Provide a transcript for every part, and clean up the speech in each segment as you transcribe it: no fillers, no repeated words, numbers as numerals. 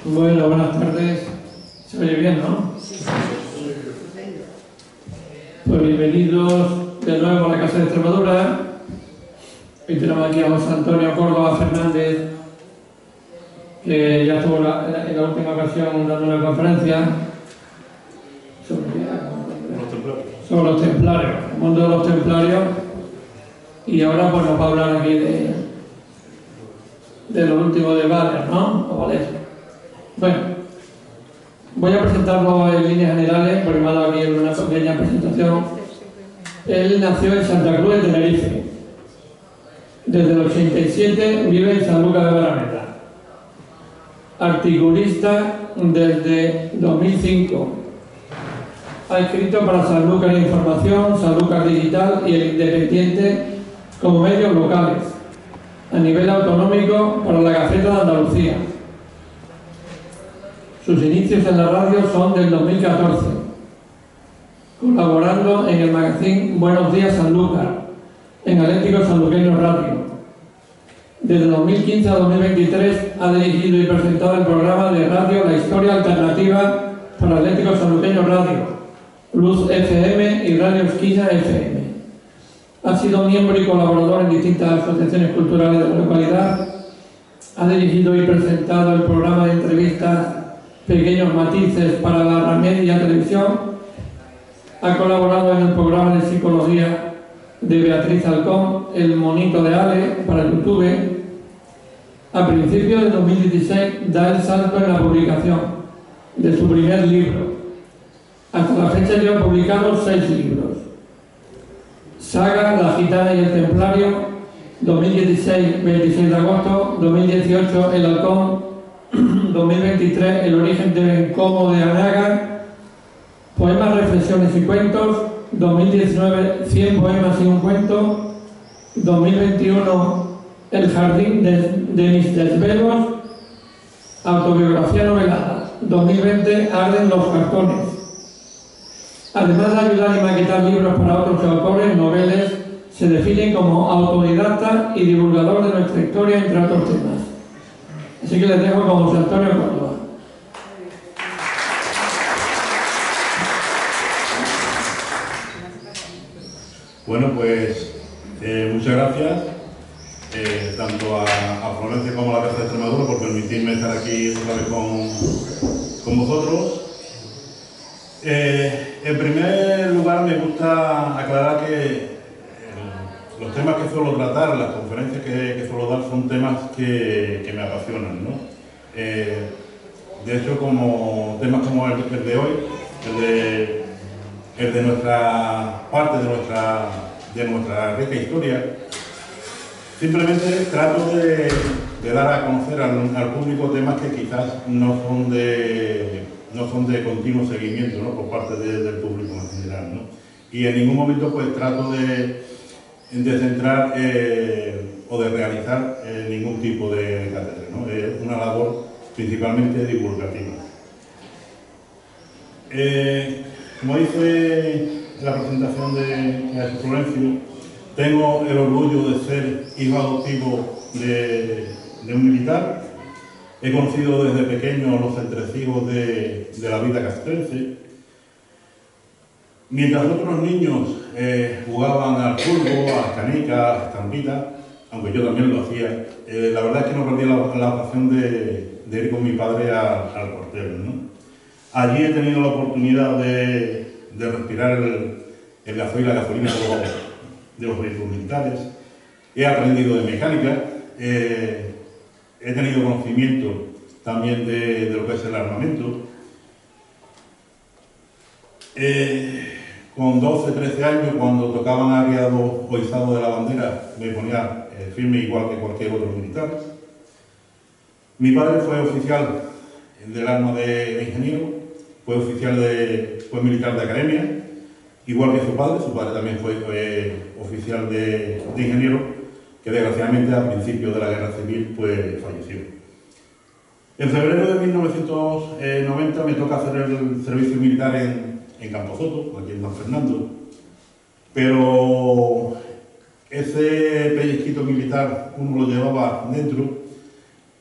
Bueno, buenas tardes. ¿Se oye bien, no? Sí. Pues bienvenidos de nuevo a la Casa de Extremadura. Hoy tenemos aquí a José Antonio Córdoba Fernández, que ya estuvo en la última ocasión dando una conferencia sobre los templarios, el mundo de los templarios, y ahora pues nos va a hablar aquí de lo último de Vales, ¿no? O Vales. Bueno, voy a presentarlo en líneas generales porque me ha dado aquí una pequeña presentación. Él nació en Santa Cruz de Tenerife. Desde el 87 vive en San Lucas de Barrameda. Articulista desde 2005. Ha escrito para Sanlúcar Información, Sanlúcar Digital y El Independiente como medios locales. A nivel autonómico para la Gaceta de Andalucía. Sus inicios en la radio son del 2014, colaborando en el magazine Buenos Días Sanlúcar, en Atlético Sanluqueño Radio. Desde 2015 a 2023 ha dirigido y presentado el programa de radio La Historia Alternativa para Atlético Sanluqueño Radio, Luz FM y Radio Esquina FM. Ha sido miembro y colaborador en distintas asociaciones culturales de la localidad. Ha dirigido y presentado el programa de entrevistas Pequeños Matices para la Media Televisión. Ha colaborado en el programa de psicología de Beatriz Alcón, El Monito de Ale, para YouTube. A principios de 2016 da el salto en la publicación de su primer libro. Hasta la fecha lleva publicados 6 libros. Saga, La Gitana y el Templario, 2016, 26 de agosto, 2018, El Halcón, 2023, El origen del Bencomo de Anaga, Poemas, reflexiones y cuentos, 2019, 100 poemas y un cuento, 2021, El jardín de mis desvelos, autobiografía novelada, 2020, Arden los cartones. Además de ayudar y maquetar libros para otros autores, noveles, se define como autodidacta y divulgador de nuestra historia, entre otros temas. Así que les dejo con José Antonio Córdoba. Bueno, pues muchas gracias tanto a Florencia como a la Casa de Extremadura por permitirme estar aquí otra vez con vosotros. En primer lugar, me gusta aclarar que los temas que suelo tratar, las conferencias que suelo dar, son temas que me apasionan, ¿no? De hecho, como temas como el de hoy, el de nuestra parte, de nuestra rica historia, simplemente trato de dar a conocer al público temas que quizás no son de continuo seguimiento, ¿no? Por parte del público en general, ¿no? Y en ningún momento pues trato de centrar o de realizar ningún tipo de cátedra, ¿no? Es una labor principalmente divulgativa. Como dice la presentación de Florencio, tengo el orgullo de ser hijo adoptivo de un militar. He conocido desde pequeño los entresijos de la vida castrense. Mientras otros niños jugaban al fútbol, a las canicas, a las estampitas, aunque yo también lo hacía, la verdad es que no perdí la ocasión de ir con mi padre al cuartel, ¿no? Allí he tenido la oportunidad de respirar el gasoil y la gasolina de los vehículos militares. He aprendido de mecánica, he tenido conocimiento también de lo que es el armamento. Con 12, 13 años, cuando tocaban arriado o izado de la bandera, me ponía firme igual que cualquier otro militar. Mi padre fue oficial del arma de ingeniero, fue militar de academia, igual que su padre también fue oficial de ingeniero, que desgraciadamente a principios de la Guerra Civil pues falleció. En febrero de 1990 me toca hacer el servicio militar en Camposoto, aquí en San Fernando, pero ese pellizquito militar uno lo llevaba dentro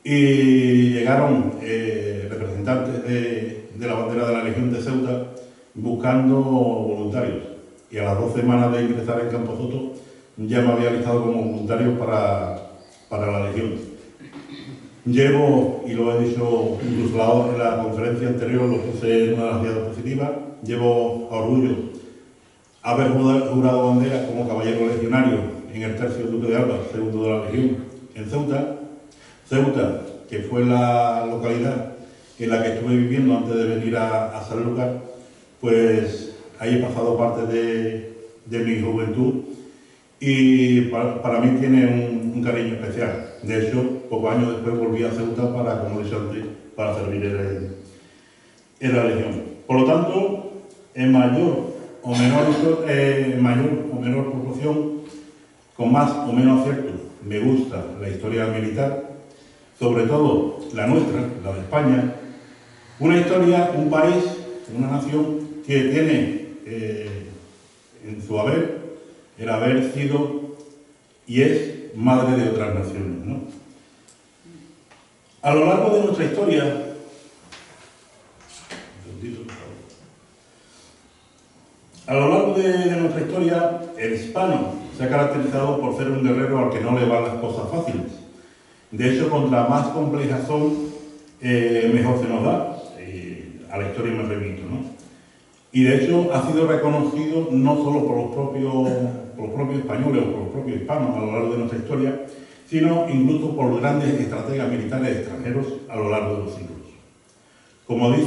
y llegaron representantes de la bandera de la Legión de Ceuta buscando voluntarios. Y a las 2 semanas de ingresar en Camposoto ya me había listado como voluntario para la Legión. Llevo, y lo he dicho incluso en la conferencia anterior, lo puse en una de las diapositivas, llevo a orgullo haber jurado bandera como caballero legionario en el tercio Duque de Alba, segundo de la Legión, en Ceuta. Ceuta, que fue la localidad en la que estuve viviendo antes de venir a Sanlúcar, pues ahí he pasado parte de mi juventud y para mí tiene un cariño especial. De hecho, pocos años después volví a Ceuta para, como he dicho antes, para servir en la Legión. Por lo tanto, en mayor o menor proporción, con más o menos acierto, me gusta la historia militar, sobre todo la nuestra, la de España, una historia, un país, una nación que tiene en su haber el haber sido y es madre de otras naciones, ¿no? A lo largo de nuestra historia, el hispano se ha caracterizado por ser un guerrero al que no le van las cosas fáciles. De hecho, contra más complejas son, mejor se nos da. A la historia me remito, ¿no? Y de hecho ha sido reconocido no solo por los propios españoles o por los propios hispanos a lo largo de nuestra historia, sino incluso por los grandes estrategas militares extranjeros a lo largo de los siglos. Como leí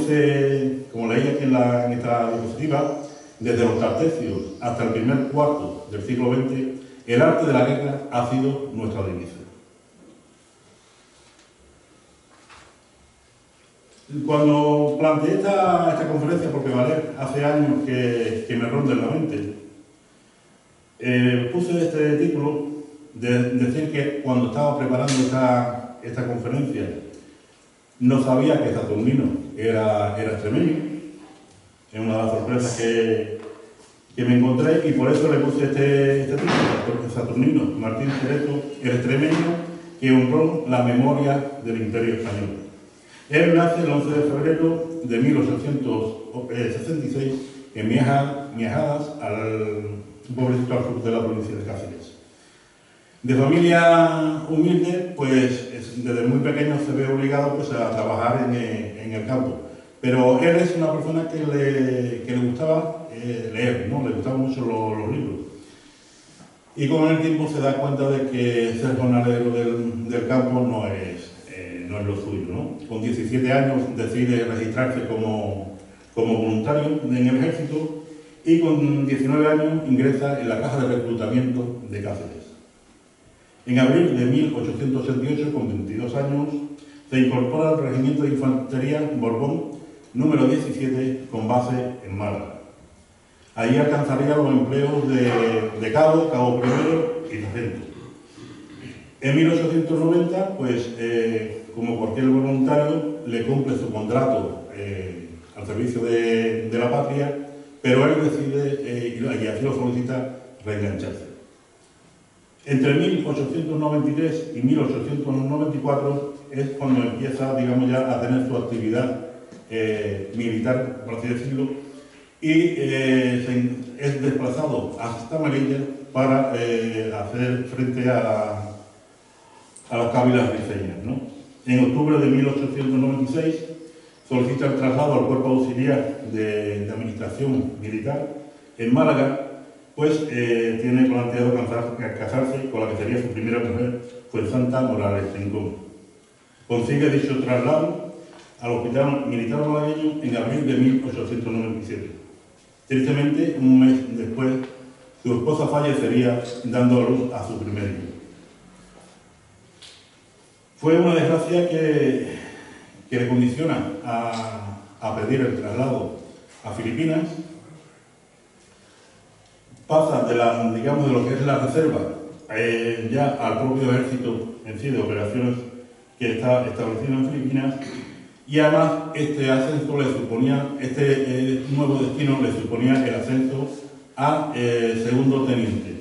aquí en esta diapositiva, desde los cartesios hasta el primer cuarto del siglo XX, el arte de la guerra ha sido nuestra divisa. Cuando planteé esta conferencia, porque hace años que me ronda en la mente, puse este título de decir que cuando estaba preparando esta conferencia no sabía que Saturnino era extremeño. Es una de las sorpresas que me encontré y por eso le puse este título, Saturnino Martín Cerezo, el extremeño que honró la memoria del Imperio Español. Él nace el 11 de febrero de 1866 en Miajadas, un pueblecito al sur de la provincia de Cáceres. De familia humilde, pues desde muy pequeño se ve obligado pues, a trabajar en el campo. Pero él es una persona que le gustaba leer, ¿no? Le gustaban mucho los libros. Y con el tiempo se da cuenta de que ser jornalero del campo no es lo suyo, ¿no? Con 17 años decide registrarse como voluntario en el ejército y con 19 años ingresa en la Caja de Reclutamiento de Cáceres. En abril de 1868, con 22 años, se incorpora al Regimiento de Infantería Borbón, número 17, con base en Málaga. Allí alcanzaría los empleos de cabo primero y sargento. En 1890, pues, como cualquier voluntario, le cumple su contrato al servicio de la patria, pero él decide, y así lo solicita, reengancharse. Entre 1893 y 1894 es cuando empieza, digamos, ya a tener su actividad militar, por así decirlo, y es desplazado hasta Melilla para hacer frente a las cávilas briceñas, ¿no? En octubre de 1896 solicita el traslado al cuerpo auxiliar de administración militar en Málaga, pues tiene planteado casarse con la que sería su primera mujer, pues Santa Morales Rincón. Consigue dicho traslado al Hospital Militar Malagueño en abril de 1897. Tristemente, un mes después, su esposa fallecería dando a luz a su primer hijo. Fue una desgracia que le condiciona a pedir el traslado a Filipinas. Pasa de lo que es la reserva ya al propio ejército en sí de operaciones que está establecido en Filipinas, y además este nuevo destino le suponía el ascenso a segundo teniente.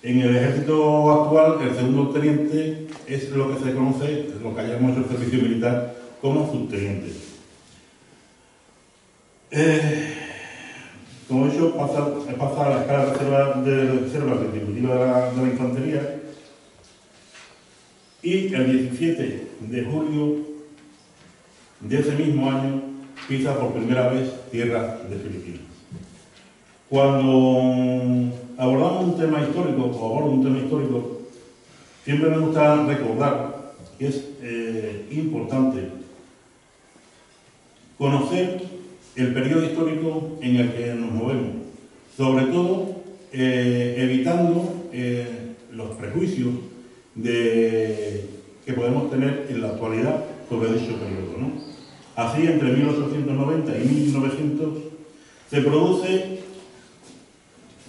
En el ejército actual, el segundo teniente es lo que se conoce, lo que hayamos hecho el servicio militar, como subteniente. Como he dicho, pasa a la escala de reserva retributiva de la infantería, y el 17 de julio de ese mismo año pisa por primera vez tierra de Filipinas. Cuando abordamos un tema histórico, o abordo un tema histórico, siempre me gusta recordar que es importante conocer el periodo histórico en el que nos movemos, sobre todo evitando los prejuicios que podemos tener en la actualidad sobre dicho periodo, ¿no? Así, entre 1890 y 1900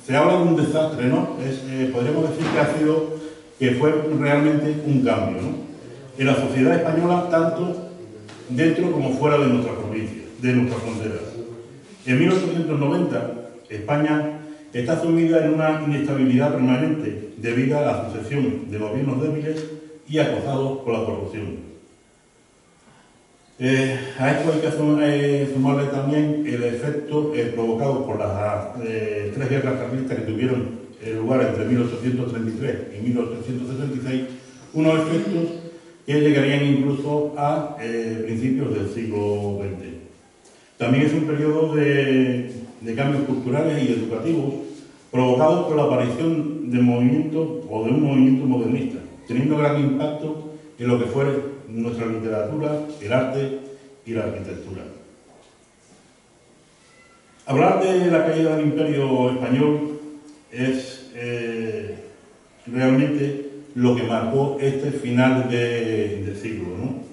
se habla de un desastre, ¿no? Podríamos decir que fue realmente un cambio, ¿no?, en la sociedad española, tanto dentro como fuera de nuestra provincia, de nuestras fronteras. En 1890, España está sumida en una inestabilidad permanente debido a la sucesión de gobiernos débiles y acosados por la corrupción. A esto hay que sumarle también el efecto provocado por las tres guerras carlistas que tuvieron lugar entre 1833 y 1876, unos efectos que llegarían incluso a principios del siglo XX. También es un periodo de cambios culturales y educativos provocados por la aparición de un movimiento modernista, teniendo gran impacto en lo que fue nuestra literatura, el arte y la arquitectura. Hablar de la caída del Imperio Español es realmente lo que marcó este final de siglo, ¿no?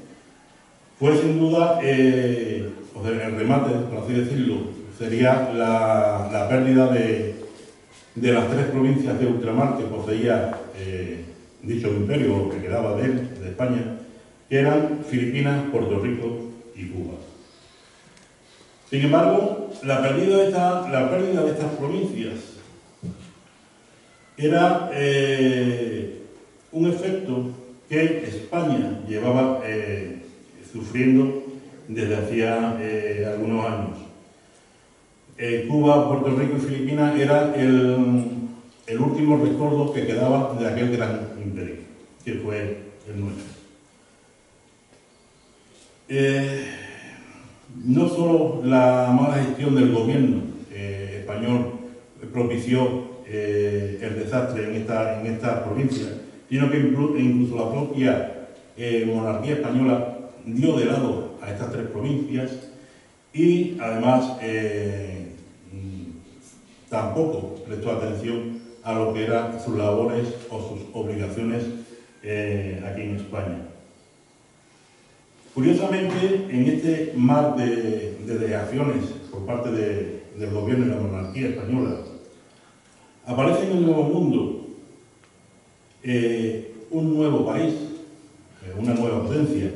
Fue sin duda, el remate, por así decirlo, sería la pérdida de las tres provincias de ultramar que poseía dicho imperio, o que quedaba de él, de España, que eran Filipinas, Puerto Rico y Cuba. Sin embargo, la pérdida de estas provincias era un efecto que España llevaba sufriendo desde hacía algunos años. Cuba, Puerto Rico y Filipinas era el último recuerdo que quedaba de aquel gran imperio, que fue el nuestro. No solo la mala gestión del gobierno español propició el desastre en esta provincia, sino que incluso la propia monarquía española dio de lado a estas tres provincias y además tampoco prestó atención a lo que eran sus labores o sus obligaciones aquí en España. Curiosamente, en este mar de delegaciones por parte del gobierno y la monarquía española, aparece en el Nuevo Mundo un nuevo país, una nueva potencia,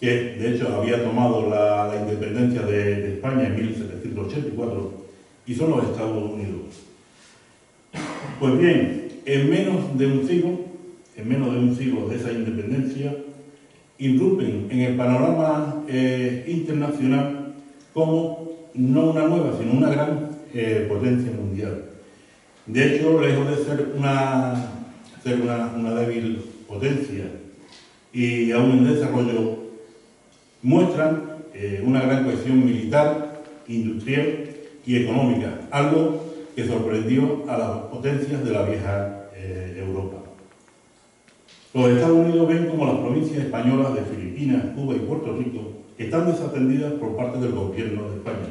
que de hecho había tomado la independencia de España en 1784, y son los Estados Unidos. Pues bien, en menos de un siglo de esa independencia, irrumpen en el panorama internacional como no una nueva, sino una gran potencia mundial. De hecho, lejos de ser una débil potencia y aún en desarrollo, muestran una gran cohesión militar, industrial y económica, algo que sorprendió a las potencias de la vieja Europa. Los Estados Unidos ven como las provincias españolas de Filipinas, Cuba y Puerto Rico están desatendidas por parte del gobierno de España,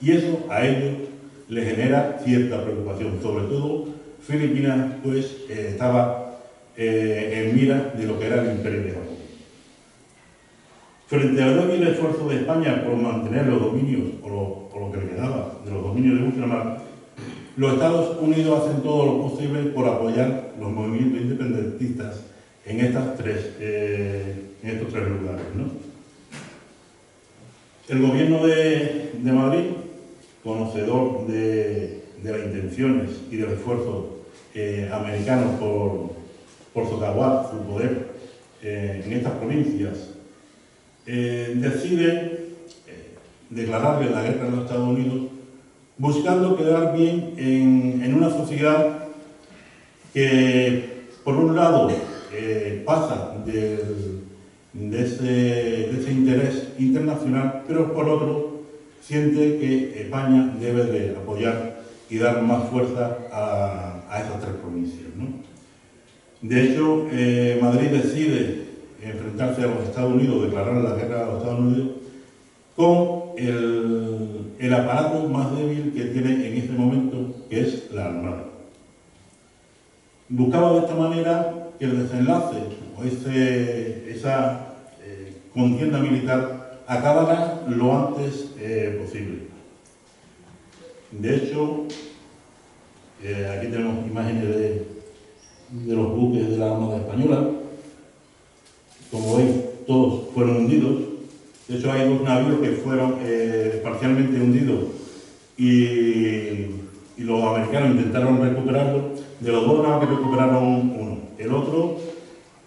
y eso a ellos les genera cierta preocupación. Sobre todo Filipinas, pues estaba en mira de lo que era el Imperio de Japón. Frente al débil esfuerzo de España por mantener los dominios, o lo que le quedaba de los dominios de ultramar, los Estados Unidos hacen todo lo posible por apoyar los movimientos independentistas en estos tres lugares, ¿no? El gobierno de Madrid, conocedor de las intenciones y del esfuerzo americano por socavar su poder en estas provincias, decide declararle la guerra a los Estados Unidos, buscando quedar bien en una sociedad que, por un lado, pasa de ese interés internacional, pero por otro, siente que España debe de apoyar y dar más fuerza a esas tres provincias, ¿no? De hecho, Madrid decide enfrentarse a los Estados Unidos, declarar la guerra a los Estados Unidos, con el aparato más débil que tiene en este momento, que es la Armada. Buscaba de esta manera que el desenlace o esa contienda militar acabara lo antes posible. De hecho, aquí tenemos imágenes de los buques de la Armada Española. Como veis, todos fueron hundidos. De hecho, hay dos navíos que fueron parcialmente hundidos y los americanos intentaron recuperarlo. De los dos navíos que recuperaron uno. El otro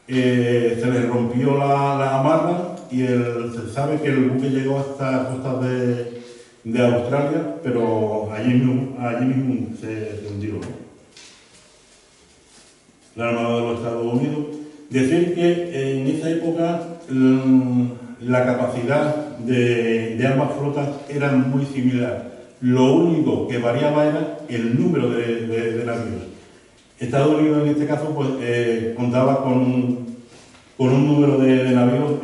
se le rompió la amarra y se sabe que el buque llegó hasta costas de Australia, pero allí mismo se hundió, ¿no? La Armada de los Estados Unidos. Decir que en esa época la capacidad de ambas flotas era muy similar. Lo único que variaba era el número de navíos. Estados Unidos en este caso pues, contaba con un número de navíos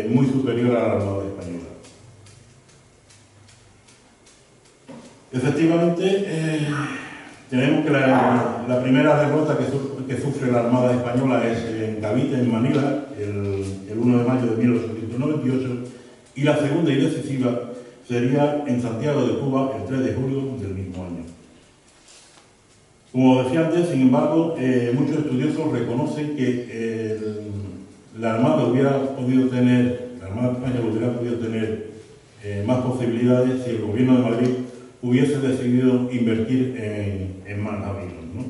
muy superior a la Armada española. Efectivamente, tenemos que la primera derrota que sufre la Armada española es en Cavite, en Manila, el 1 de mayo de 1898, y la segunda y decisiva sería en Santiago de Cuba el 3 de julio del mismo año. Como decía antes, sin embargo, muchos estudiosos reconocen que la Armada española hubiera podido tener más posibilidades si el gobierno de Madrid hubiese decidido invertir en más navíos, ¿no?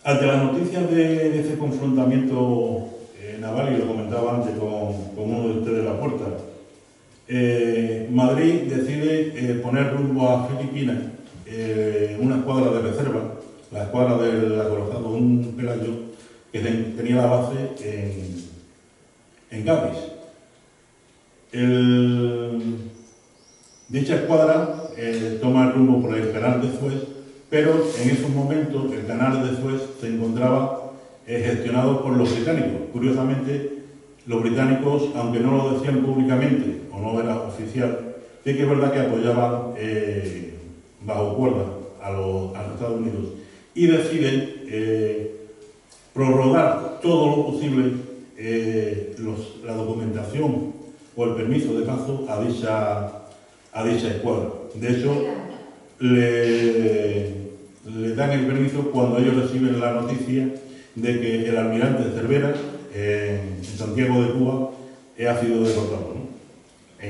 Ante las noticias de ese confrontamiento naval, y lo comentaba antes con uno de ustedes la puerta, Madrid decide poner rumbo a Filipinas una escuadra de reserva, la escuadra del acorazado un Pelayo, que tenía la base en Cádiz. Dicha escuadra toma el rumbo por el canal de Suez, pero en esos momentos el canal de Suez se encontraba gestionado por los británicos. Curiosamente, los británicos, aunque no lo decían públicamente o no era oficial, sí que es verdad que apoyaban bajo cuerda a los Estados Unidos y deciden prorrogar todo lo posible la documentación o el permiso de paso a dicha escuadra. De hecho, le dan el permiso cuando ellos reciben la noticia de que el almirante Cervera en Santiago de Cuba ha sido derrotado, ¿no?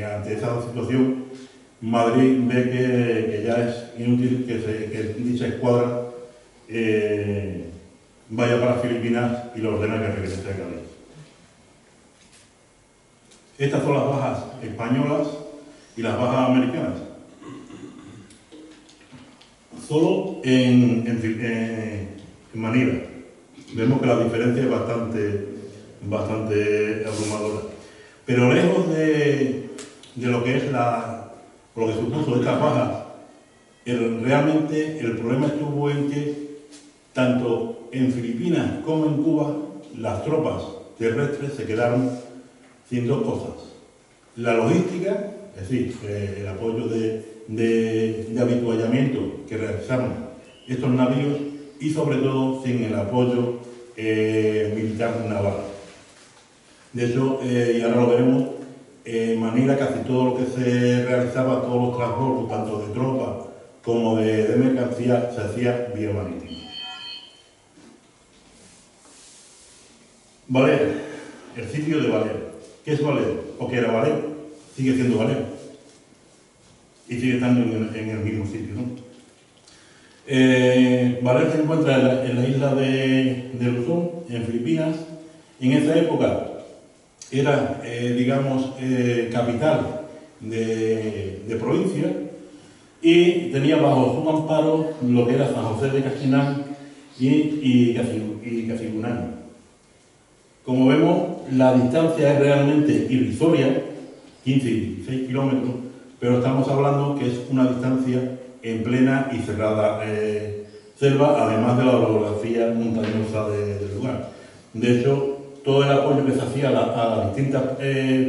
Ante esa situación, Madrid ve que ya es inútil que dicha escuadra vaya para Filipinas y lo ordena que regrese a Cádiz. Estas son las bajas españolas y las bajas americanas. Solo en Manila vemos que la diferencia es bastante abrumadora. Pero lejos de lo que es lo que supuso estas bajas, realmente el problema estuvo en que tanto en Filipinas como en Cuba las tropas terrestres se quedaron sin dos cosas: la logística, es decir, el apoyo de habituallamiento que realizaron estos navíos, y sobre todo sin el apoyo militar naval. De hecho, y ahora lo veremos, en Manila casi todo lo que se realizaba, todos los transportes, tanto de tropas como de mercancía, se hacía vía marítima. Valer, el sitio de Valer. ¿Qué es Valer? ¿O qué era Valer? Sigue siendo Valer. Y sigue estando en el mismo sitio, ¿no? Valer se encuentra en la isla de Luzón, en Filipinas, En esa época era, digamos, capital de provincia y tenía bajo su amparo lo que era San José de Casquinán y Cacigunán. Como vemos, la distancia es realmente irrisoria, 15 y 16 kilómetros, pero estamos hablando que es una distancia en plena y cerrada selva, además de la orografía montañosa del lugar. De hecho, todo el apoyo que se hacía a las distintas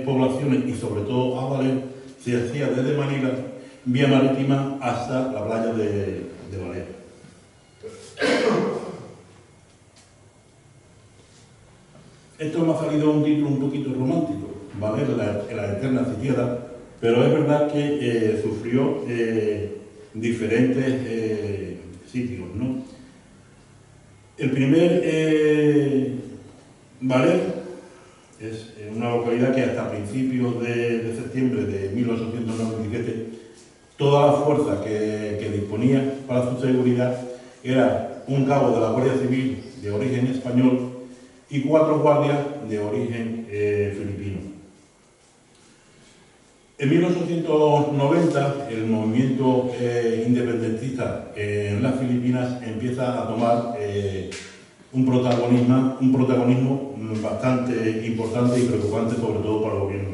poblaciones y sobre todo a Valer se hacía desde Manila, vía marítima, hasta la playa de Valer. Esto me ha salido un título un poquito romántico, Valer, la eterna sitiada, pero es verdad que sufrió diferentes sitios, ¿no? El primer Valer es una localidad que hasta principios de septiembre de 1897 toda la fuerza que disponía para su seguridad era un cabo de la Guardia Civil de origen español y 4 guardias de origen filipino. En 1890 el movimiento independentista en las Filipinas empieza a tomar un protagonismo bastante importante y preocupante, sobre todo para el gobierno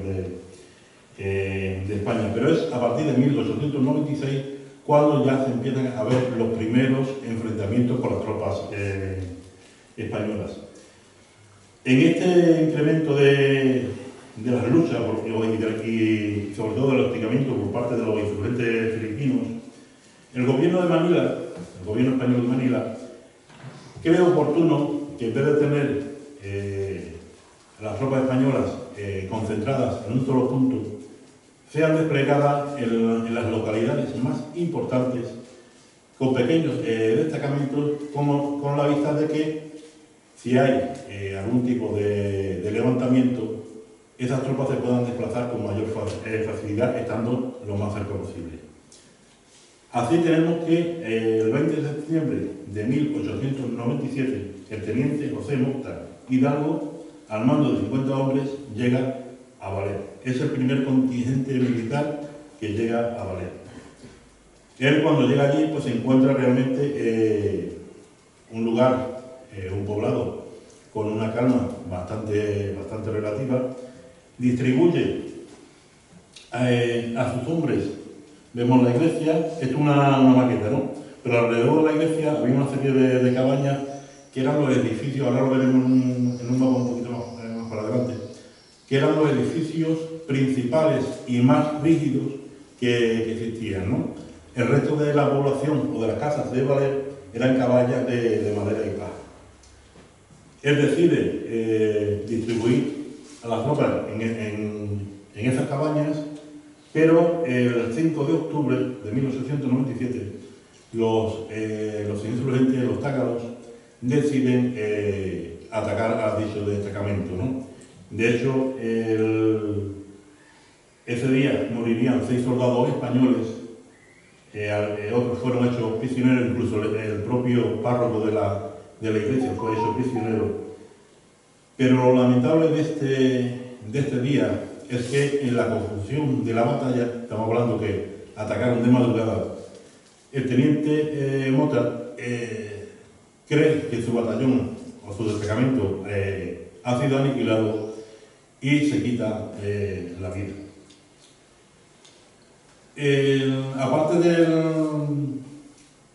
de España. Pero es a partir de 1896 cuando ya se empiezan a ver los primeros enfrentamientos con las tropas españolas. En este incremento de las luchas y sobre todo del hostigamiento por parte de los insurgentes filipinos, el gobierno de Manila, el gobierno español de Manila, cree oportuno que en vez de tener las tropas españolas concentradas en un solo punto, sean desplegadas en las localidades más importantes con pequeños destacamentos con la vista de que si hay algún tipo de levantamiento, esas tropas se puedan desplazar con mayor facilidad estando lo más cerca posible. Así tenemos que el 20 de septiembre de 1897, el teniente José Mocta Hidalgo, al mando de 50 hombres, llega a Valer. Es el primer contingente militar que llega a Valer. Él, cuando llega allí, pues se encuentra realmente un lugar, un poblado con una calma bastante relativa. Distribuye a sus hombres. Vemos la iglesia, esto es una maqueta, ¿no? Pero alrededor de la iglesia había una serie de cabañas que eran los edificios, ahora lo veremos en un mapa un poquito más para adelante, que eran los edificios principales y más rígidos que existían, ¿no? El resto de la población o de las casas de Valer eran cabañas de madera y paja. Él decide distribuir a las tropas en esas cabañas, pero el 5 de octubre de 1897 los insurgentes, los tágalos, deciden atacar a dicho destacamento, ¿no? De hecho, ese día morirían 6 soldados españoles, otros fueron hechos prisioneros, incluso el propio párroco de la iglesia fue hecho prisionero. Pero lo lamentable de este día es que en la confusión de la batalla, estamos hablando que atacaron de madrugada, el teniente Mota cree que su batallón o su destacamento ha sido aniquilado y se quita la vida. Aparte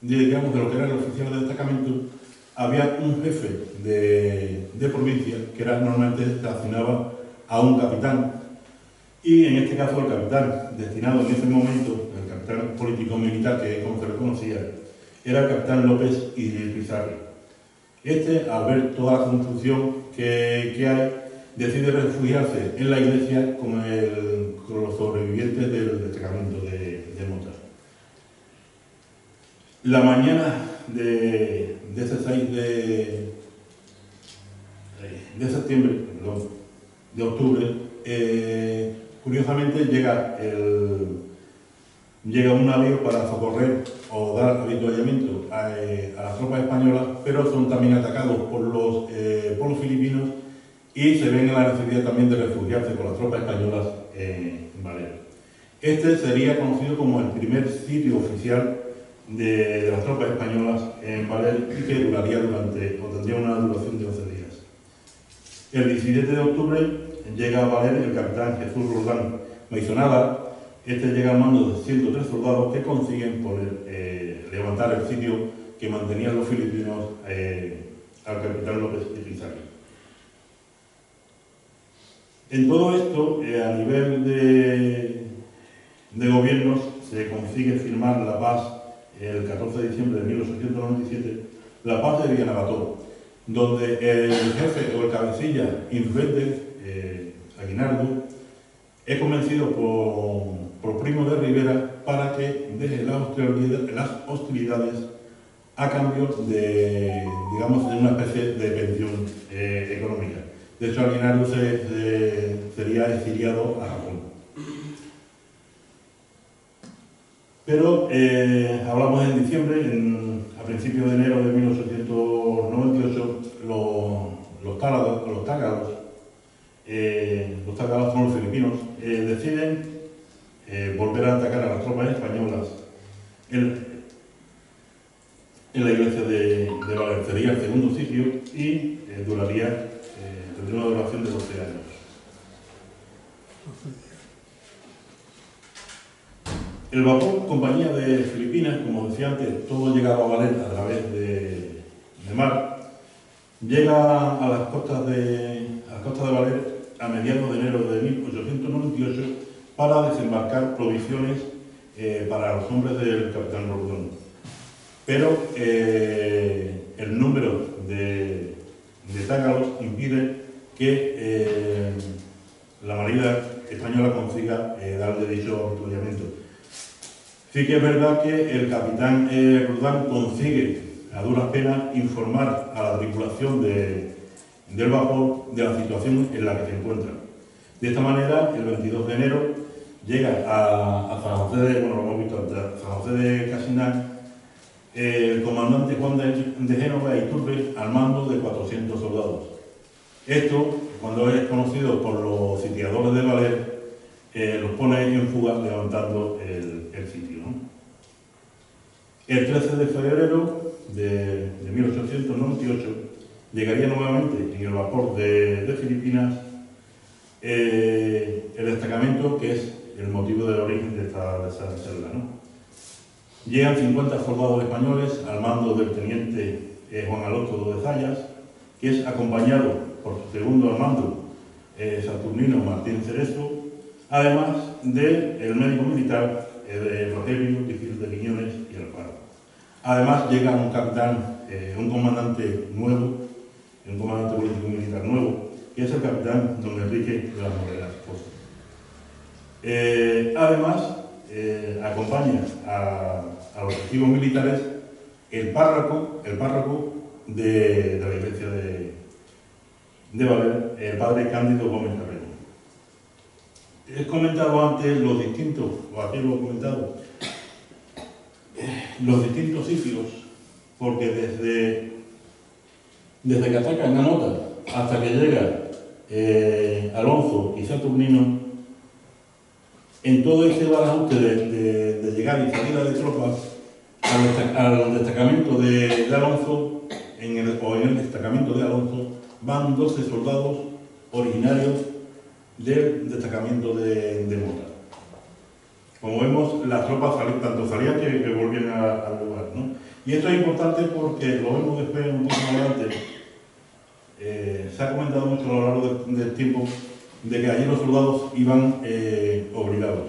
digamos, de lo que era el oficial de destacamento, había un jefe de provincia que normalmente se asignaba a un capitán, y en este caso el capitán destinado en ese momento, el capitán político-militar que como se le conocía, era el capitán López y Pizarro. Este, al ver toda la confusión que hay, decide refugiarse en la iglesia con los sobrevivientes del destacamento de Mota. La mañana de ese 6 de septiembre, perdón, de octubre, curiosamente llega un navío para socorrer o dar avituallamiento a las tropas españolas, pero son también atacados por los filipinos, y se ven en la necesidad también de refugiarse con las tropas españolas en Valer. Este sería conocido como el primer sitio oficial de las tropas españolas en Valer y que tendría una duración de 11 días. El 17 de octubre llega a Valer el capitán Jesús Roldán Maisonada. Este llega al mando de 103 soldados que consiguen levantar el sitio que mantenían los filipinos al capitán López Irizarry. En todo esto, a nivel de gobiernos, se consigue firmar la paz el 14 de diciembre de 1897, la paz de Villanueva, donde el jefe o el cabecilla influente, Aguinaldo, es convencido por Primo de Rivera para que deje las hostilidades a cambio de, digamos, de una especie de pensión económica. De hecho, Aguinaldo sería exiliado a Japón. Pero hablamos en diciembre, a principios de enero de 1898, los tágalos son los filipinos, deciden volver a atacar a las tropas españolas en la iglesia de Valer. Sería el segundo sitio y tendría una duración de 12 años. El vapor Compañía de Filipinas, como decía antes, todo llegaba a Valer a través de mar. Llega a las costas de Valer a mediados de enero de 1898 para desembarcar provisiones para los hombres del capitán Roldán. Pero el número de tágalos impide que la Marina española consiga darle dicho avituallamiento. Sí que es verdad que el capitán Roldán consigue a duras penas informar a la tripulación del vapor de la situación en la que se encuentra. De esta manera, el 22 de enero llega a San José de Casinán el comandante Juan de Génova e Iturbe al mando de 400 soldados. Esto, cuando es conocido por los sitiadores de Valer, los pone en fuga levantando el sitio, ¿no? El 13 de febrero de 1898 llegaría nuevamente en el vapor de Filipinas el destacamento que es el motivo del origen de esa charla, ¿no? Llegan 50 soldados españoles al mando del teniente Juan Alonso de Zayas, que es acompañado por su segundo al mando, Saturnino Martín Cerezo, además del médico militar Rogelio Difícil de Quiñones y Alfaro. Además llega un capitán, un comandante nuevo, un comandante político militar nuevo, que es el capitán don Enrique de las Moreras Pozo. Además, acompaña a los efectivos militares el párroco de la iglesia de Valer, el padre Cándido Gómez Carrero. He comentado antes los distintos sitios, porque desde que atacan a Mota hasta que llega Alonso y Saturnino, en todo ese barajuste de llegada y salida de tropas al destacamento de Alonso, en el destacamento de Alonso, van 12 soldados originarios del destacamento de Mota. Como vemos, las tropas tanto salían que volvían al lugar, ¿no? Y esto es importante porque lo vemos después un poco más adelante. Se ha comentado mucho a lo largo del tiempo de que allí los soldados iban obligados.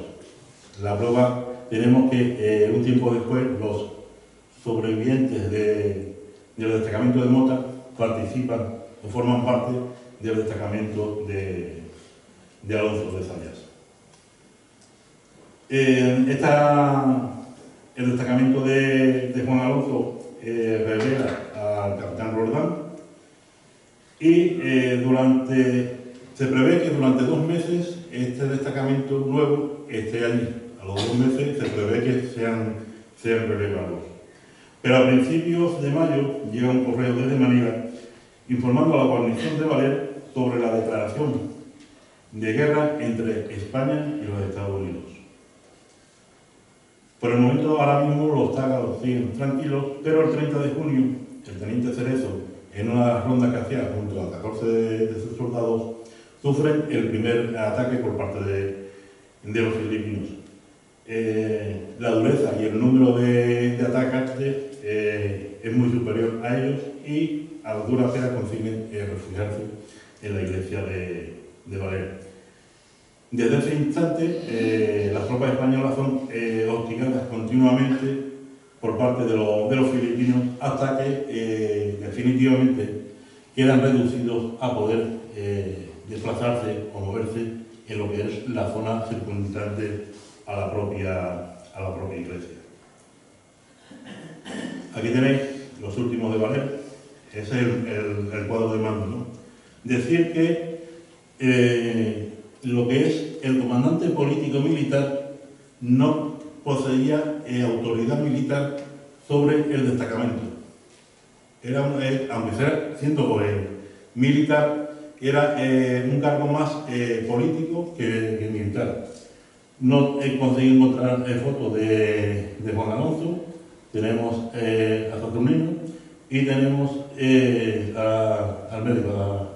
La prueba, tenemos que un tiempo después los sobrevivientes del destacamento de Mota participan o forman parte del destacamento de Alonso de Zayas. El destacamento de Juan Alonso revela al capitán Roldán y se prevé que durante 2 meses este destacamento nuevo esté allí. A los 2 meses se prevé que sean relevados. Pero a principios de mayo llega un correo desde Manila informando a la guarnición de Valer sobre la declaración de guerra entre España y los Estados Unidos. Por el momento, ahora mismo los tágalos siguen tranquilos, pero el 30 de junio, el teniente Cerezo, en una ronda que hacía junto a 14 de sus soldados, sufren el primer ataque por parte de los filipinos. La dureza y el número de atacantes es muy superior a ellos y a duras penas consiguen refugiarse en la iglesia de Valer. Desde ese instante, las tropas españolas son hostigadas continuamente por parte de los filipinos hasta que definitivamente quedan reducidos a poder desplazarse o moverse en lo que es la zona circundante a la propia iglesia. Aquí tenéis los últimos de Valer. Ese es el cuadro de mando, ¿no? Decir que lo que es el comandante político militar no poseía autoridad militar sobre el destacamento. Era aunque sea siendo militar, era un cargo más político que militar. No he conseguido encontrar fotos de Juan Alonso, tenemos a Saturnino y tenemos al médico,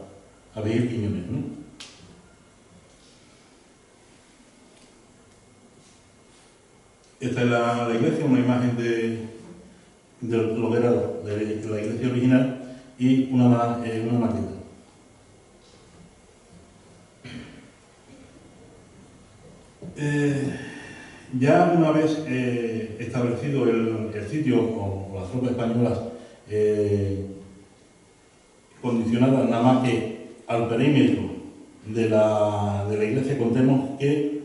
a Miguel Quiñones, ¿no? Esta es la iglesia, una imagen de lo que era la iglesia original y una maqueta. Ya una vez establecido el sitio con las tropas españolas condicionadas nada más que al perímetro de la iglesia, contemos que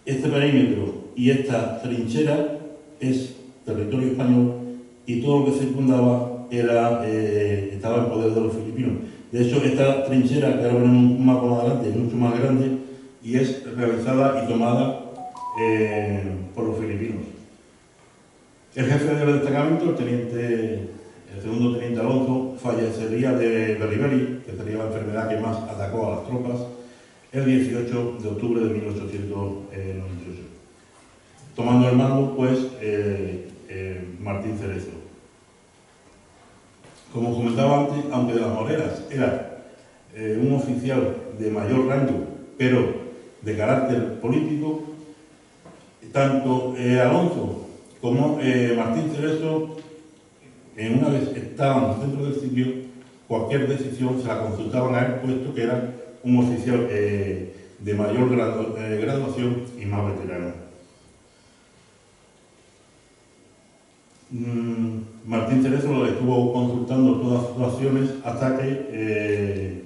este perímetro y esta trinchera es territorio español y todo lo que circundaba estaba en poder de los filipinos. De hecho, esta trinchera, que ahora veremos un mapa más adelante, es mucho más grande y es realizada y tomada por los filipinos. El jefe del destacamento, el segundo teniente Alonso, fallecería de beriberi, que sería la enfermedad que más atacó a las tropas, el 18 de octubre de 1898. Tomando el mando, pues, Martín Cerezo. Como comentaba antes, aunque de las Moreras era un oficial de mayor rango, pero de carácter político, tanto Alonso como Martín Cerezo, una vez estaban dentro del sitio, cualquier decisión se la consultaban a él, puesto que era un oficial de mayor graduación y más veterano. Martín Cerezo lo estuvo consultando todas sus acciones hasta que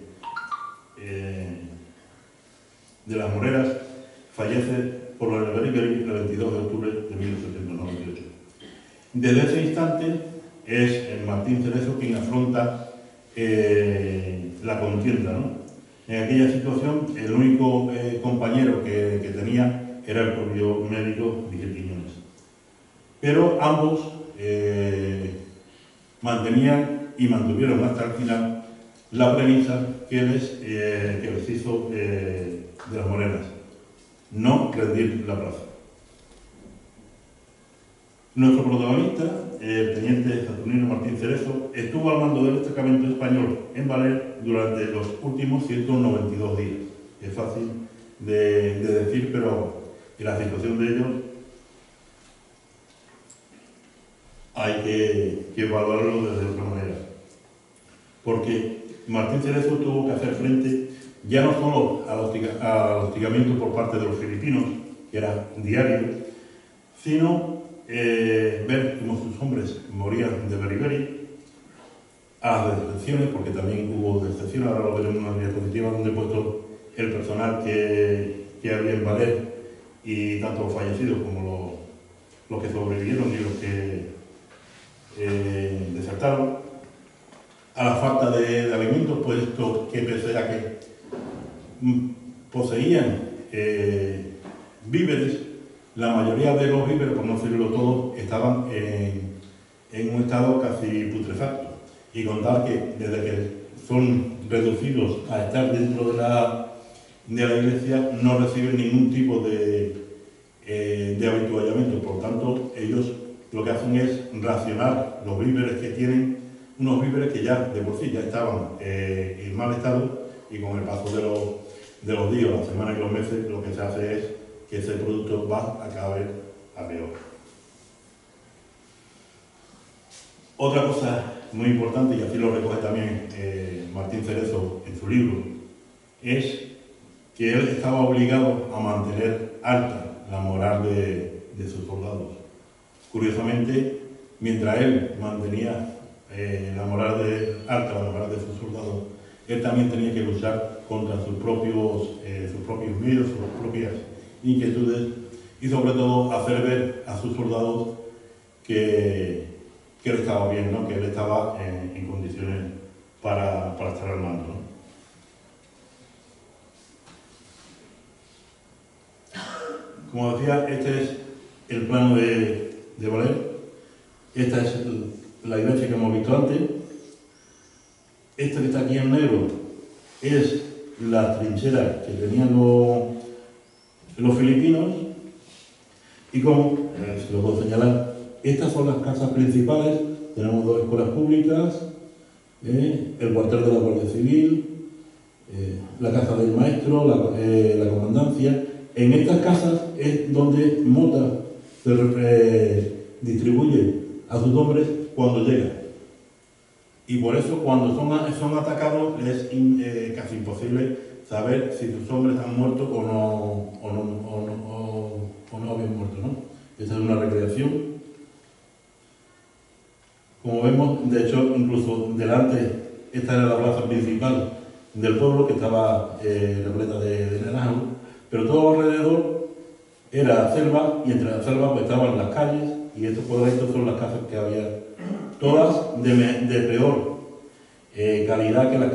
de las Moreras fallece por la beriberi el 22 de octubre de 1898. Desde ese instante es Martín Cerezo quien afronta la contienda, ¿no? En aquella situación el único compañero que tenía era el propio médico Miguel Quiñones. Pero ambos mantenían y mantuvieron hasta el final la premisa que les hizo de las Moreras: no rendir la plaza. Nuestro protagonista, el teniente Saturnino Martín Cerezo, estuvo al mando del destacamento español en Valer durante los últimos 192 días. Es fácil de decir, pero en la situación de ellos hay que evaluarlo de otra manera. Porque Martín Cerezo tuvo que hacer frente ya no solo al hostigamiento por parte de los filipinos, que era diario, sino ver cómo sus hombres morían de beriberi, a las deserciones, porque también hubo deserciones. Ahora lo veremos en una diapositiva donde he puesto el personal que había en Valer, y tanto los fallecidos como los que sobrevivieron y los que desertaron, a la falta de alimentos, puesto que pese a que poseían víveres, la mayoría de los víveres, por no decirlo todo, estaban en un estado casi putrefacto. Y contar que desde que son reducidos a estar dentro de la iglesia, no reciben ningún tipo de habituallamiento. Por tanto, ellos lo que hacen es racionar los víveres que tienen, unos víveres que ya de por sí ya estaban en mal estado, y con el paso de los días, las semanas y los meses, lo que se hace es que ese producto va a cada vez a peor. Otra cosa muy importante, y así lo recoge también Martín Cerezo en su libro, es que él estaba obligado a mantener alta la moral de sus soldados. Curiosamente, mientras él mantenía la moral alta la moral de sus soldados, él también tenía que luchar contra sus propios miedos, sus propias inquietudes, y sobre todo hacer ver a sus soldados que él estaba bien, ¿no? Que él estaba en condiciones para estar al mando, ¿no? Como decía, este es el plano de Valer. Esta es la iglesia que hemos visto antes. Esta que está aquí en negro es la trinchera que tenían los filipinos. Y como, si lo puedo señalar, estas son las casas principales. Tenemos dos escuelas públicas, el cuartel de la Guardia Civil, la casa del maestro, la comandancia. En estas casas es donde Mota se distribuye a sus hombres cuando llega. Y por eso, cuando son atacados, es casi imposible saber si sus hombres han muerto o no habían muerto, ¿no? Esa es una recreación. Como vemos, de hecho, incluso delante, esta era la plaza principal del pueblo, que estaba repleta de naranjos, pero todo alrededor era selva, y entre la selva pues estaban las calles, y estos cuadraditos son las casas que había, todas de peor calidad que las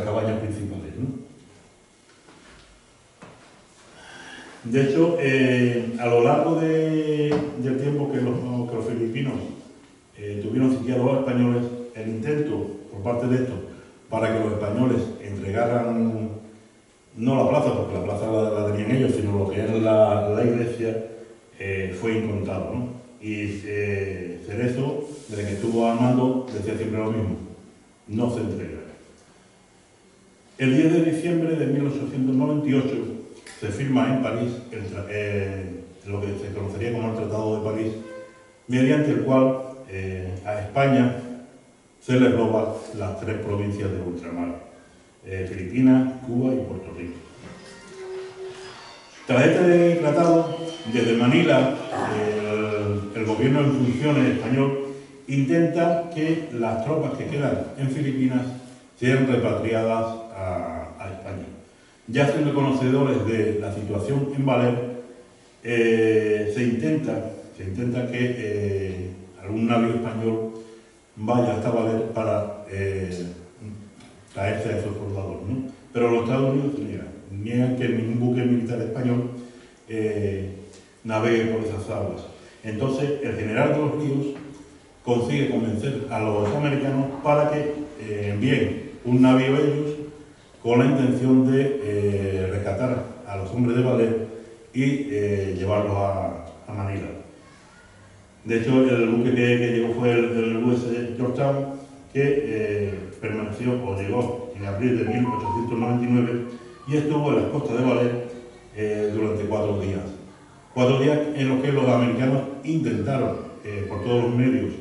cabañas principales, ¿no? De hecho, a lo largo del tiempo que los filipinos tuvieron sitiados a los españoles, el intento por parte de estos para que los españoles entregaran, no la plaza, porque la plaza la tenían ellos, sino lo que era la iglesia, fue incontado, ¿no? Y Cerezo, desde que estuvo al mando, decía siempre lo mismo: no se entrega. El 10 de diciembre de 1898 se firma en París lo que se conocería como el Tratado de París, mediante el cual a España se le roba las tres provincias de ultramar: Filipinas, Cuba y Puerto Rico. Tras este tratado, desde Manila, el gobierno en funciones español intenta que las tropas que quedan en Filipinas sean repatriadas a España. Ya siendo conocedores de la situación en Valer, se intenta que algún navío español vaya hasta Valer para traerse a esos soldados, ¿no? Pero los Estados Unidos niegan que ningún buque militar español navegue por esas aguas. Entonces, el general de los Ríos consigue convencer a los americanos para que envíen un navío ellos con la intención de rescatar a los hombres de Valer y llevarlos a Manila. De hecho, el buque que llegó fue el USS Georgetown, que permaneció o llegó en abril de 1899 y estuvo en las costas de Valer durante 4 días. 4 días en los que los americanos intentaron por todos los medios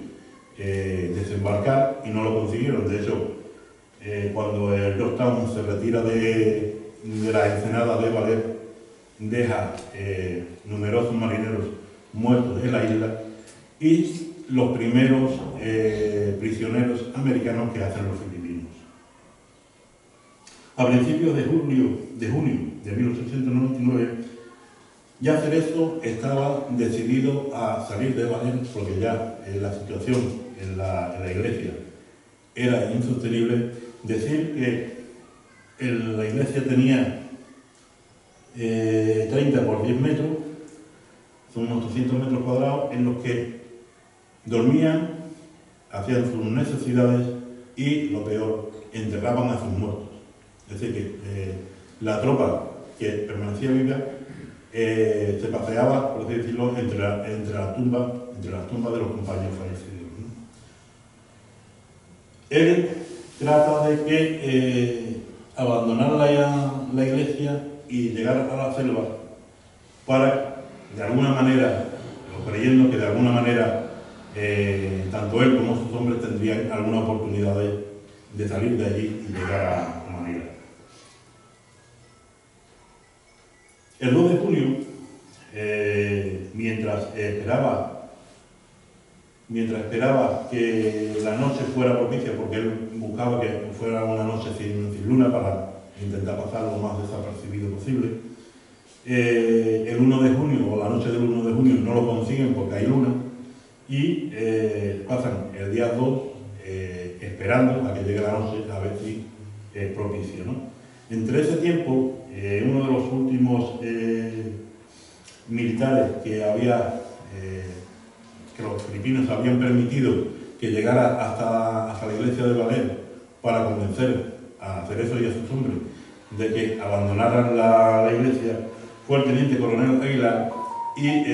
desembarcar y no lo consiguieron. De hecho, cuando el Georgetown se retira de la ensenada de Valer, deja numerosos marineros muertos en la isla y los primeros prisioneros americanos que hacen los filipinos. A principios de junio de 1899, ya Cerezo estaba decidido a salir de Valer porque ya la situación en la iglesia era insostenible. Decir que la iglesia tenía 30 por 10 metros, son unos 200 metros cuadrados, en los que dormían, hacían sus necesidades y, lo peor, enterraban a sus muertos. Es decir, que la tropa que permanecía viva se paseaba, por así decirlo, entre las tumbas de los compañeros fallecidos, ¿no? Él trata de que abandonar la iglesia y llegar a la selva para, de alguna manera, o creyendo que de alguna manera tanto él como sus hombres tendrían alguna oportunidad de salir de allí y llegar a Manila. El 2 de junio, mientras esperaba que la noche fuera propicia, porque él buscaba que fuera una noche sin luna para intentar pasar lo más desapercibido posible, el 1 de junio, o la noche del 1 de junio, no lo consiguen porque hay luna, y pasan el día 2 esperando a que llegue la noche a ver si es propicio, ¿no? Entre ese tiempo, uno de los últimos militares que los filipinos habían permitido que llegara hasta la iglesia de Valer para convencer a Cerezo y a sus hombres de que abandonaran la iglesia, fue el teniente coronel Aguilar, y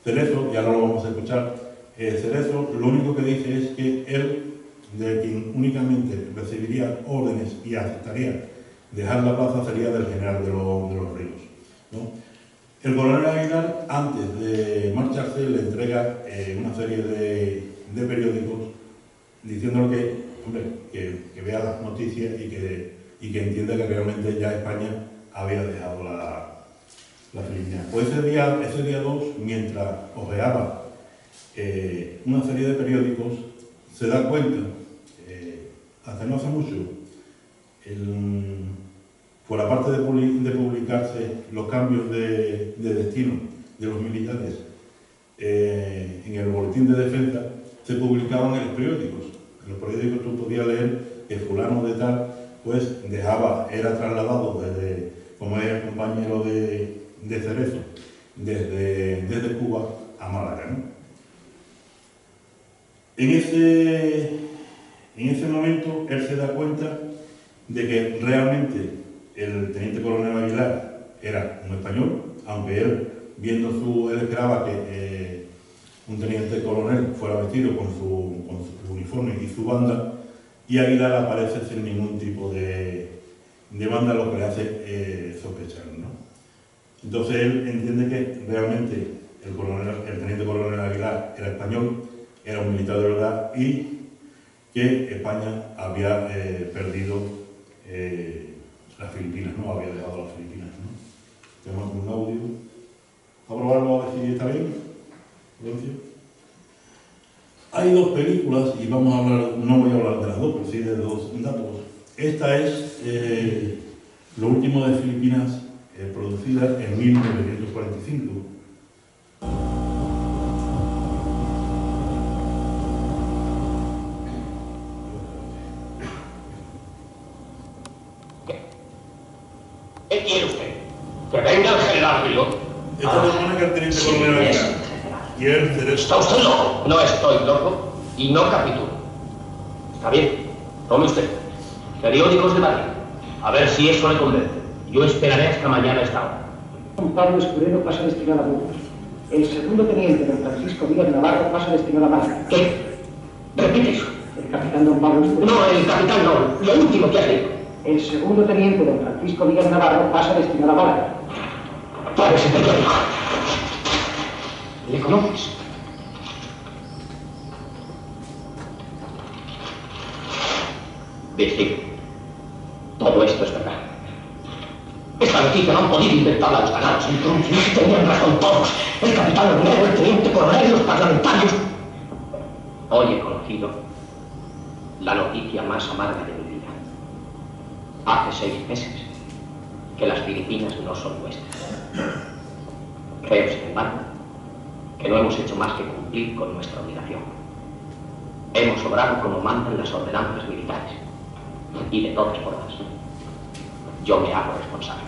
Cerezo, y ahora lo vamos a escuchar, Cerezo lo único que dice es que él, de quien únicamente recibiría órdenes y aceptaría dejar la plaza, sería del general de los Ríos, ¿no? El coronel Aguilar, antes de marcharse, le entrega una serie de periódicos diciéndole que vea las noticias y que entienda que realmente ya España había dejado la Filipinas. Pues ese día 2, mientras hojeaba una serie de periódicos, se da cuenta, hasta no hace mucho, por aparte de publicarse los cambios de destino de los militares en el boletín de defensa, se publicaban en los periódicos. En los periódicos tú podías leer que fulano de tal, pues era trasladado como era compañero de Cerezo, desde Cuba a Málaga, ¿no? En ese momento él se da cuenta de que realmente el teniente coronel Aguilar era un español, aunque él esperaba que un teniente coronel fuera vestido con su uniforme y su banda, y Aguilar aparece sin ningún tipo de banda, lo que le hace sospechar, ¿no? Entonces él entiende que realmente el teniente coronel Aguilar era español, era un militar de verdad, y que España había perdido las Filipinas, ¿no? Había dejado las Filipinas, ¿no? Tenemos un audio. A probarlo a ver si está bien. Hay dos películas, y vamos a hablar, no voy a hablar de las dos, pero sí de dos datos. Esta es lo último de Filipinas, producida en 1945. ¿Qué quiere usted? ¿Que venga el general Río? Esta persona que el teniente coronel Aguilar. Y él, Cerezo. ¿Está usted loco? No estoy loco y no capitulo. Está bien, tome usted. Periódicos de Madrid. A ver si eso le convence. Yo esperaré hasta mañana a esta hora. Don Pablo Escudero pasa destinado a Burgos. El segundo teniente don Francisco Díaz Navarro pasa destinado a Málaga. ¿Qué? Repite eso. El capitán don Pablo Escudero. No, el capitán no. Lo último que has dicho. El segundo teniente don Francisco Díaz Navarro pasa destinado a Málaga. Para ese periódico. ¿Le conoces? Virgilio, todo esto es verdad. Esta noticia no han podido inventarla los ganados. Entonces tenían razón todos. El capitán Ornero, el teniente coronel, los parlamentarios. Hoy he conocido la noticia más amarga de mi vida. Hace 6 meses que las Filipinas no son nuestras. Creo, sin embargo, que no hemos hecho más que cumplir con nuestra obligación. Hemos obrado como mandan las ordenanzas militares. Y de todas formas, yo me hago responsable.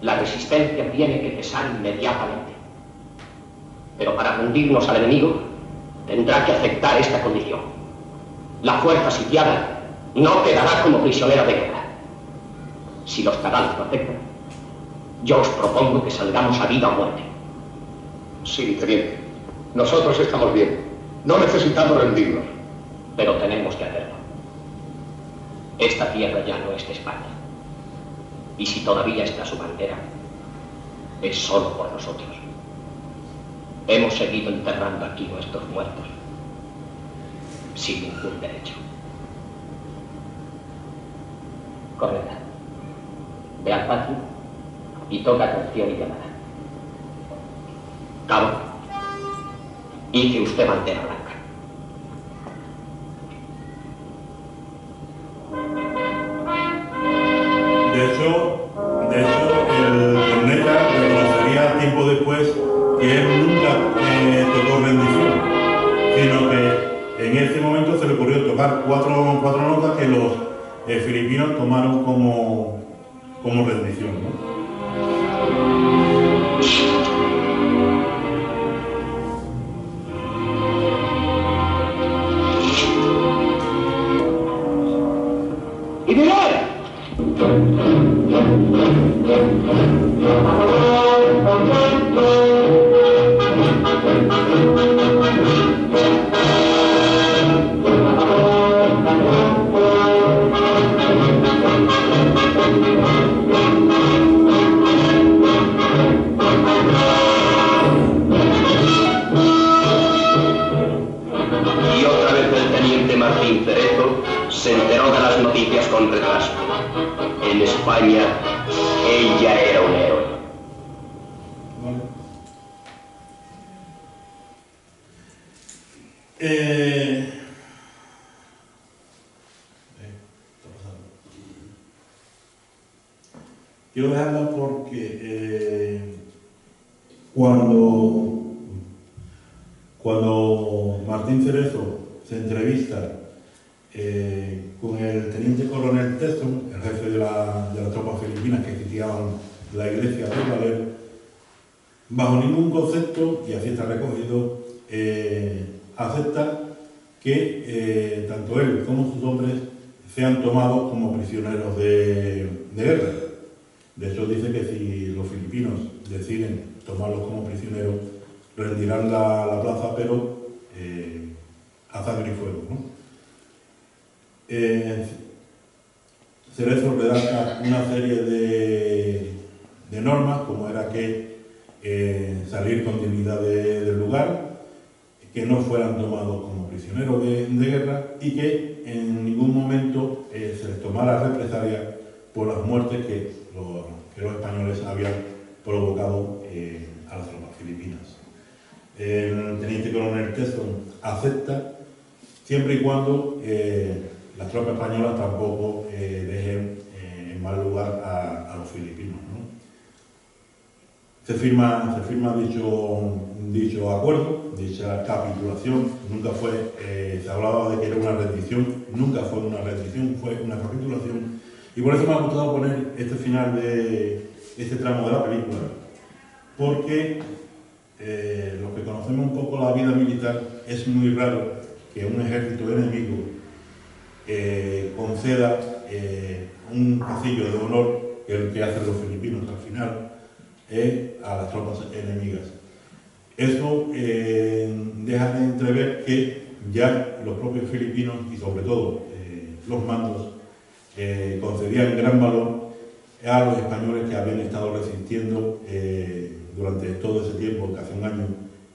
La resistencia tiene que cesar inmediatamente. Pero para fundirnos al enemigo, tendrá que aceptar esta condición. La fuerza sitiada no quedará como prisionera de guerra. Si los tagalos lo aceptan, yo os propongo que salgamos a vida o muerte. Sí, teniente. Nosotros estamos bien. No necesitamos rendirnos. Pero tenemos que hacerlo. Esta tierra ya no es de España. Y si todavía está su bandera, es solo por nosotros. Hemos seguido enterrando aquí nuestros muertos, sin ningún derecho. Correcta. Ve al patio y toca atención y llamada. Cabo, hice usted bandera blanca. De hecho, el corneta reconocería tiempo después que él nunca tocó rendición, sino que en ese momento se le ocurrió tocar cuatro notas que los filipinos tomaron como rendición, ¿no? ¡Y mirar! Y otra vez el teniente Martín Cerezo se enteró de las noticias con retraso. En España, ella era un héroe. Vale. Quiero dejarla porque cuando Martín Cerezo se entrevista con el teniente coronel Teston, el jefe de las tropas filipinas que sitiaban la iglesia de Valer, bajo ningún concepto, y así está recogido, acepta que tanto él como sus hombres sean tomados como prisioneros de guerra. De hecho, dice que si los filipinos deciden tomarlos como prisioneros, rendirán la plaza, pero a sangre y fuego, ¿no? Cerezo redacta una serie de normas, como era que salir con dignidad del lugar, que no fueran tomados como prisioneros de guerra y que en ningún momento se les tomara represalia por las muertes que los españoles habían provocado a las tropas filipinas. El teniente coronel Teston acepta siempre y cuando las tropas españolas tampoco dejen en mal lugar a los filipinos, ¿no? Se firma dicho acuerdo, dicha capitulación. Nunca fue, se hablaba de que era una rendición, nunca fue una rendición, fue una capitulación. Y por eso me ha gustado poner este final de este tramo de la película, porque los que conocemos un poco la vida militar, es muy raro que un ejército enemigo conceda un pasillo de honor, que es el que hacen los filipinos al final, a las tropas enemigas. Eso deja de entrever que ya los propios filipinos y sobre todo los mandos concedían gran valor a los españoles que habían estado resistiendo durante todo ese tiempo, casi un año,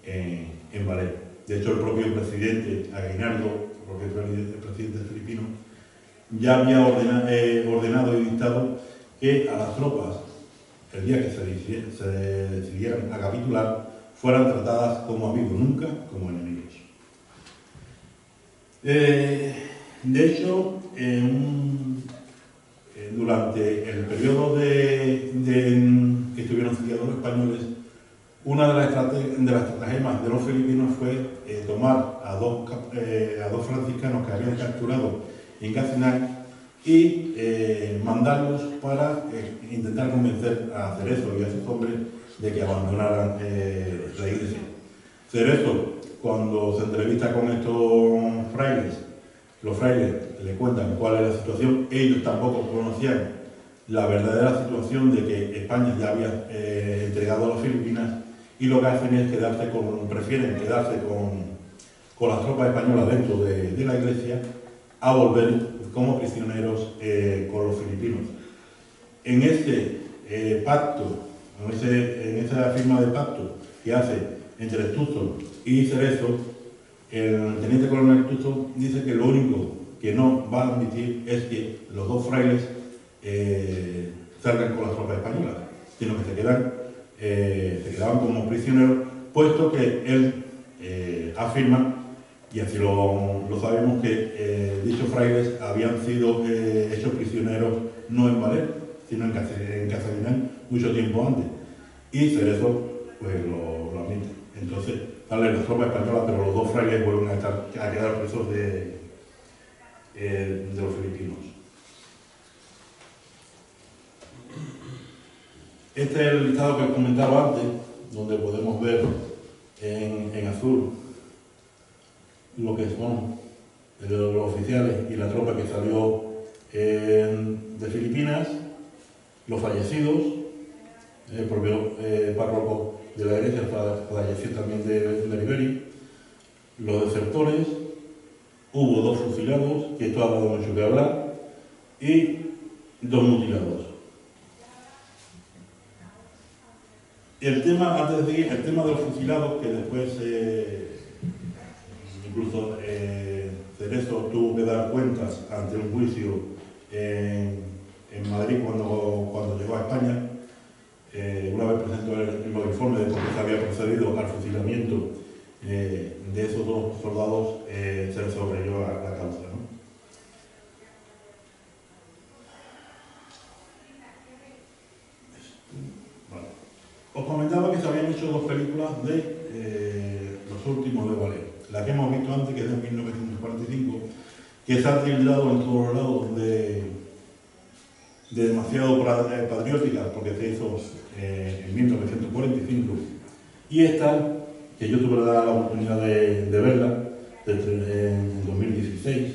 en Valer. De hecho, el propio presidente Aguinaldo, el presidente filipino, ya había ordenado y dictado que a las tropas, el día que se decidieran a capitular, fueran tratadas como amigos, nunca como enemigos. De hecho, durante el periodo que estuvieron sitiados los españoles, una de las estratagemas de los filipinos fue tomar a dos franciscanos que habían capturado en Casinay y mandarlos para intentar convencer a Cerezo y a sus hombres de que abandonaran la iglesia. Cerezo, cuando se entrevista con estos frailes, los frailes le cuentan cuál es la situación. Ellos tampoco conocían la verdadera situación de que España ya había entregado a las Filipinas, y lo que hacen es prefieren quedarse con las tropas españolas dentro de la iglesia a volver como prisioneros con los filipinos. En ese pacto, en esa firma de pacto que hace entre Tuzo y Cerezo, el teniente coronel Tuzo dice que lo único que no va a admitir es que los dos frailes salgan con las tropas españolas, sino que se quedaban como prisioneros, puesto que él afirma, y así lo sabemos, que dichos frailes habían sido hechos prisioneros no en Valer, sino en Castellón mucho tiempo antes. Y Cerezo pues lo admite. Entonces salen las tropas españolas, pero los dos frailes vuelven a quedar presos de los filipinos. Este es el listado que comentaba antes, donde podemos ver en azul lo que son los oficiales y la tropa que salió de Filipinas, los fallecidos, el propio párroco de la iglesia falleció también de Beriberi, los desertores, hubo 2 fusilados, que esto ha dado mucho que hablar, y 2 mutilados. El tema, antes de seguir, el tema de los fusilados, que después incluso Cerezo tuvo que dar cuentas ante un juicio en Madrid cuando llegó a España, una vez presentó los informes de por qué se había procedido al fusilamiento de esos 2 soldados, Cerezo creyó la causa, ¿no? Os comentaba que se habían hecho 2 películas de los últimos de Valer. La que hemos visto antes, que es de 1945, que se ha tildado en todos los lados de demasiado patriótica, porque se hizo en 1945. Y esta, que yo tuve la oportunidad de verla en 2016.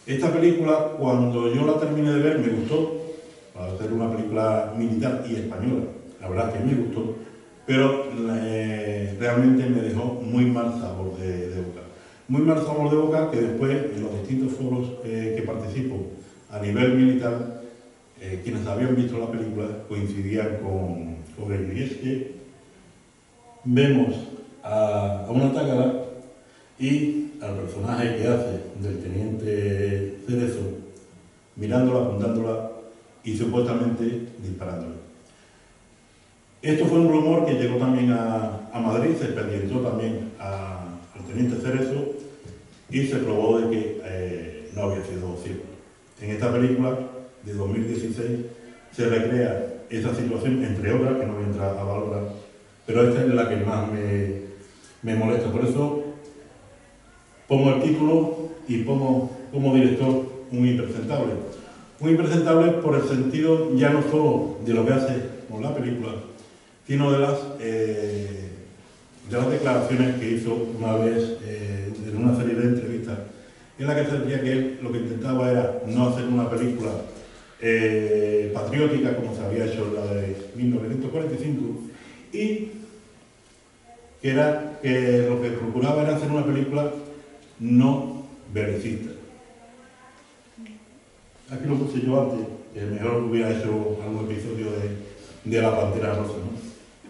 Esta película, cuando yo la terminé de ver, me gustó. Para hacer una película militar y española, la verdad que me gustó, pero realmente me dejó muy mal sabor de boca. Muy mal sabor de boca, que después en los distintos foros que participo a nivel militar, quienes habían visto la película coincidían con ello. Y es que vemos a una tágara y al personaje que hace del teniente Cerezo mirándola, apuntándola y supuestamente disparándole. Esto fue un rumor que llegó también a Madrid, se expedientó también al teniente Cerezo y se probó de que no había sido cierto. En esta película de 2016 se recrea esa situación, entre otras, que no voy a entrar a valorar, pero esta es la que más me molesta. Por eso pongo el título y pongo como director un impresentable. Un impresentable por el sentido ya no solo de lo que hace con la película, sino de las declaraciones que hizo una vez en una serie de entrevistas, en la que se decía que él lo que intentaba era no hacer una película patriótica como se había hecho en la de 1945, y que lo que procuraba era hacer una película no belicista. Aquí lo puse yo antes, que mejor hubiera hecho algún episodio de La Pantera Rosa, ¿no?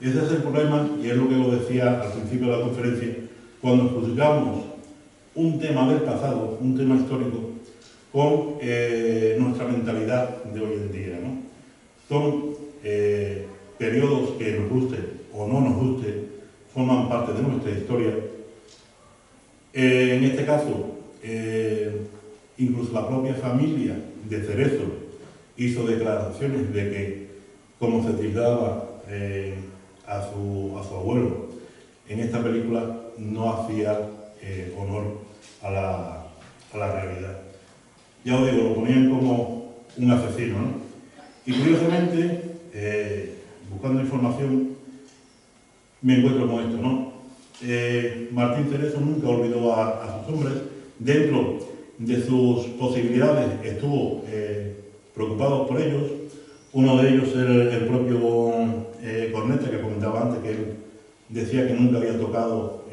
Ese es el problema, y es lo que lo decía al principio de la conferencia, cuando juzgamos un tema del pasado, un tema histórico, con nuestra mentalidad de hoy en día, ¿no? Son periodos que nos guste o no nos guste, forman parte de nuestra historia. En este caso, incluso la propia familia de Cerezo hizo declaraciones de que, como se tildaba a su abuelo en esta película, no hacía honor a la realidad. Ya os digo, lo ponían como un asesino, ¿no? Y curiosamente, buscando información, me encuentro con esto, ¿no? Martín Cerezo nunca olvidó a sus hombres, dentro de sus posibilidades estuvo preocupado por ellos. Uno de ellos era el propio Corneta, que comentaba antes, que él decía que nunca había tocado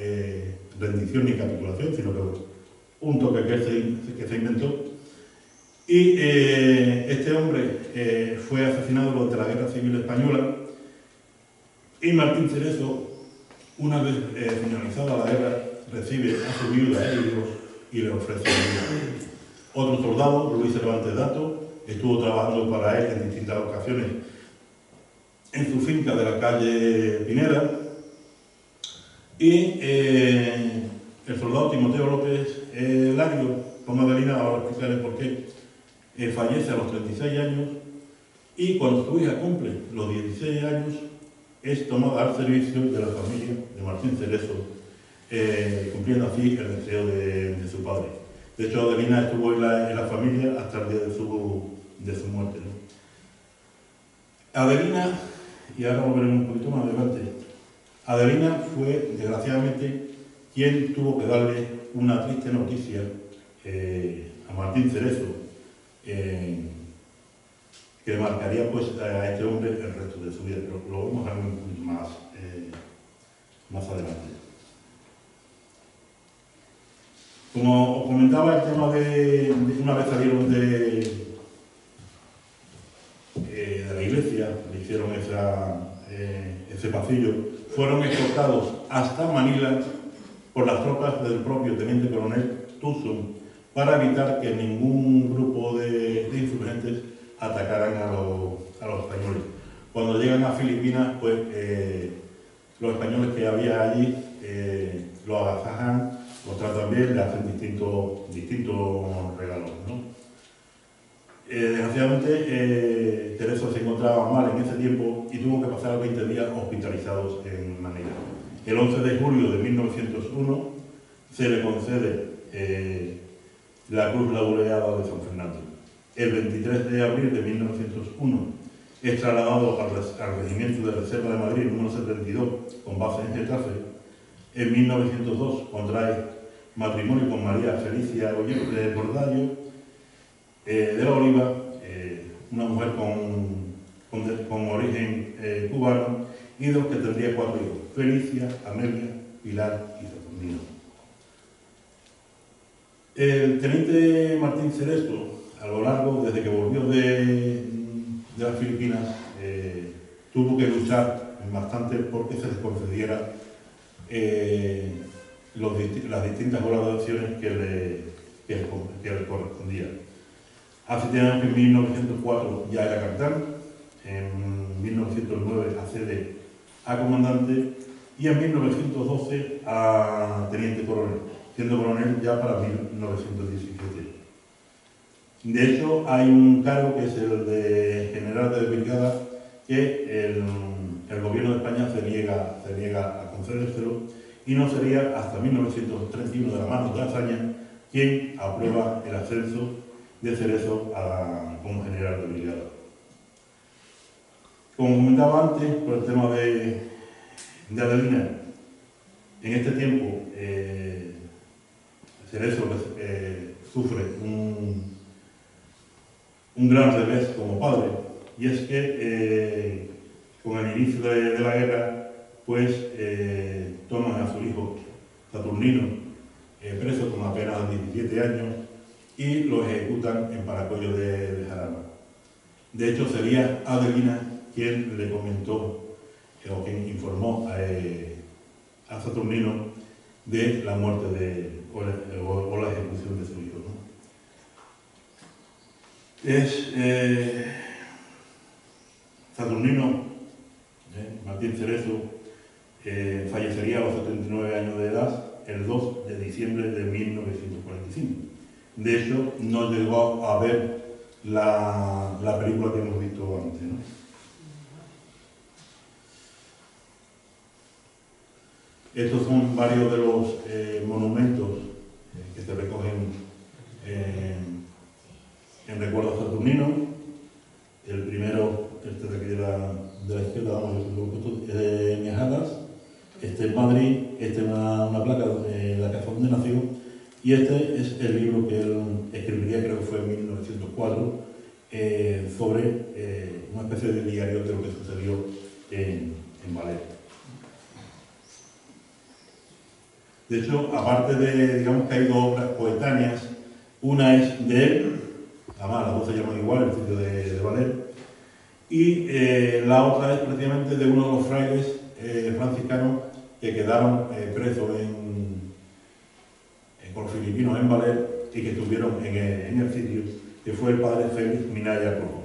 rendición ni capitulación, sino que un toque que se inventó. Y este hombre fue asesinado durante la Guerra Civil Española, y Martín Cerezo, una vez finalizada la guerra, recibe a su viuda e hijos y le ofrece ayuda. Otro soldado, Luis Cervantes Dato, estuvo trabajando para él en distintas ocasiones en su finca de la calle Pineda, y el soldado Timoteo López Lario, con Adelina, ahora explicaré por qué, fallece a los 36 años, y cuando su hija cumple los 16 años es tomada al servicio de la familia de Martín Cerezo, cumpliendo así el deseo de su padre. De hecho, Adelina estuvo en la familia hasta el día de su muerte, ¿no? Adelina, y ahora lo veremos un poquito más adelante, Adelina fue, desgraciadamente, quien tuvo que darle una triste noticia a Martín Cerezo, que marcaría pues a este hombre el resto de su vida, pero lo vamos a ver un poquito más adelante. Como os comentaba, el tema de una vez salieron de la iglesia, le hicieron ese pasillo, fueron escoltados hasta Manila por las tropas del propio teniente coronel Tucson, para evitar que ningún grupo de insurgentes atacaran a los españoles. Cuando llegan a Filipinas, pues los españoles que había allí los agasajan, los tratan bien, le hacen distintos regalos, ¿no? Desgraciadamente, Cerezo se encontraba mal en ese tiempo y tuvo que pasar 20 días hospitalizados en Manila. El 11 de julio de 1901 se le concede la Cruz Laureada de San Fernando. El 23 de abril de 1901 es trasladado al Regimiento de Reserva de Madrid, número 72, con base en Getafe. En 1902 contrae matrimonio con María Felicia de Bordallo de la Oliva, una mujer con origen cubano, y de los que tendría 4 hijos: Felicia, Amelia, Pilar y Saturnino. El teniente Martín Cerezo, a lo largo, desde que volvió de las Filipinas, tuvo que luchar bastante porque se les concediera las distintas graduaciones que le correspondían. Hace 10 años que en 1904 ya era capitán, en 1909 accede a comandante y en 1912 a teniente coronel, siendo coronel ya para 1917. De hecho, hay un cargo que es el de general de brigada que el gobierno de España se niega a concedérselo, y no sería hasta 1931, de la mano de Azaña, quien aprueba el ascenso de Cerezo como general de brigada. Como comentaba antes, por el tema de Adelina, en este tiempo Cerezo sufre un gran revés como padre, y es que con el inicio de la guerra, pues toman a su hijo Saturnino preso con apenas 17 años y lo ejecutan en Paracollo de Jarama. De hecho, sería Adelina quien le comentó o quien informó a Saturnino de la muerte o la ejecución de su hijo, ¿no? Saturnino, Martín Cerezo, fallecería a los 79 años de edad el 2 de diciembre de 1945. De hecho, no llegó a ver la película que hemos visto antes, ¿no? Estos son varios de los monumentos que se recogen en recuerdo a Saturnino. El primero, este de aquí de la izquierda, vamos, de Miajadas. Este es Madrid, este es una placa de la casa donde nació, Y este es el libro que él escribiría, creo que fue en 1904, sobre una especie de diario de lo que sucedió en Valer. De hecho, aparte de, digamos que hay dos obras coetáneas, una es de él, además las dos se llaman igual, el sitio de Valer, y la otra es precisamente de uno de los frailes franciscanos que quedaron presos con los filipinos en Valer y que estuvieron en el sitio, que fue el padre Félix Minaya Rojo.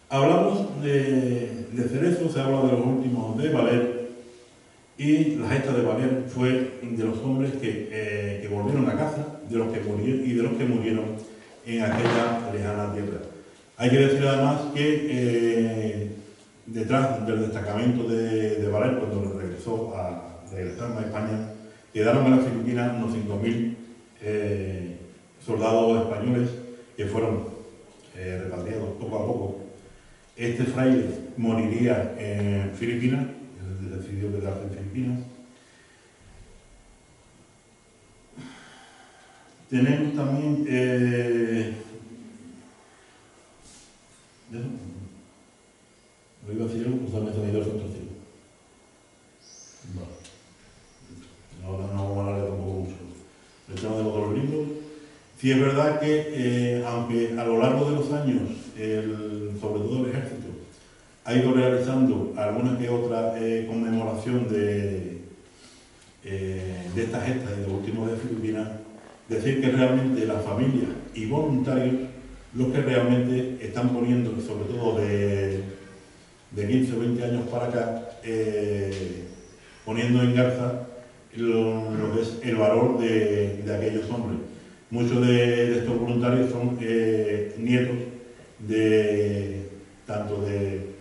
Hablamos de Cerezo, se habla de los últimos de Valer, y la gesta de Valer fue de los hombres que volvieron a casa, de los que murieron en aquella lejana tierra. Hay que decir además que detrás del destacamento de Valer, cuando regresó a España, quedaron en las Filipinas unos 5.000 soldados españoles que fueron repatriados poco a poco. Este fraile moriría en Filipinas, él decidió quedarse en Filipinas. Tenemos también lo iba a decir algo, pues también se me ha ido el otro cielo. Ahora no vamos a hablar tampoco mucho. El tema de los otros libros. Sí es verdad que, aunque a lo largo de los años, sobre todo el ejército, ha ido realizando alguna que otra conmemoración de estas gestas y de los últimos de Filipinas, decir que realmente la familia y voluntarios los que realmente están poniendo, sobre todo de 15 o 20 años para acá, poniendo en garza lo que es el valor de aquellos hombres. Muchos de estos voluntarios son nietos tanto de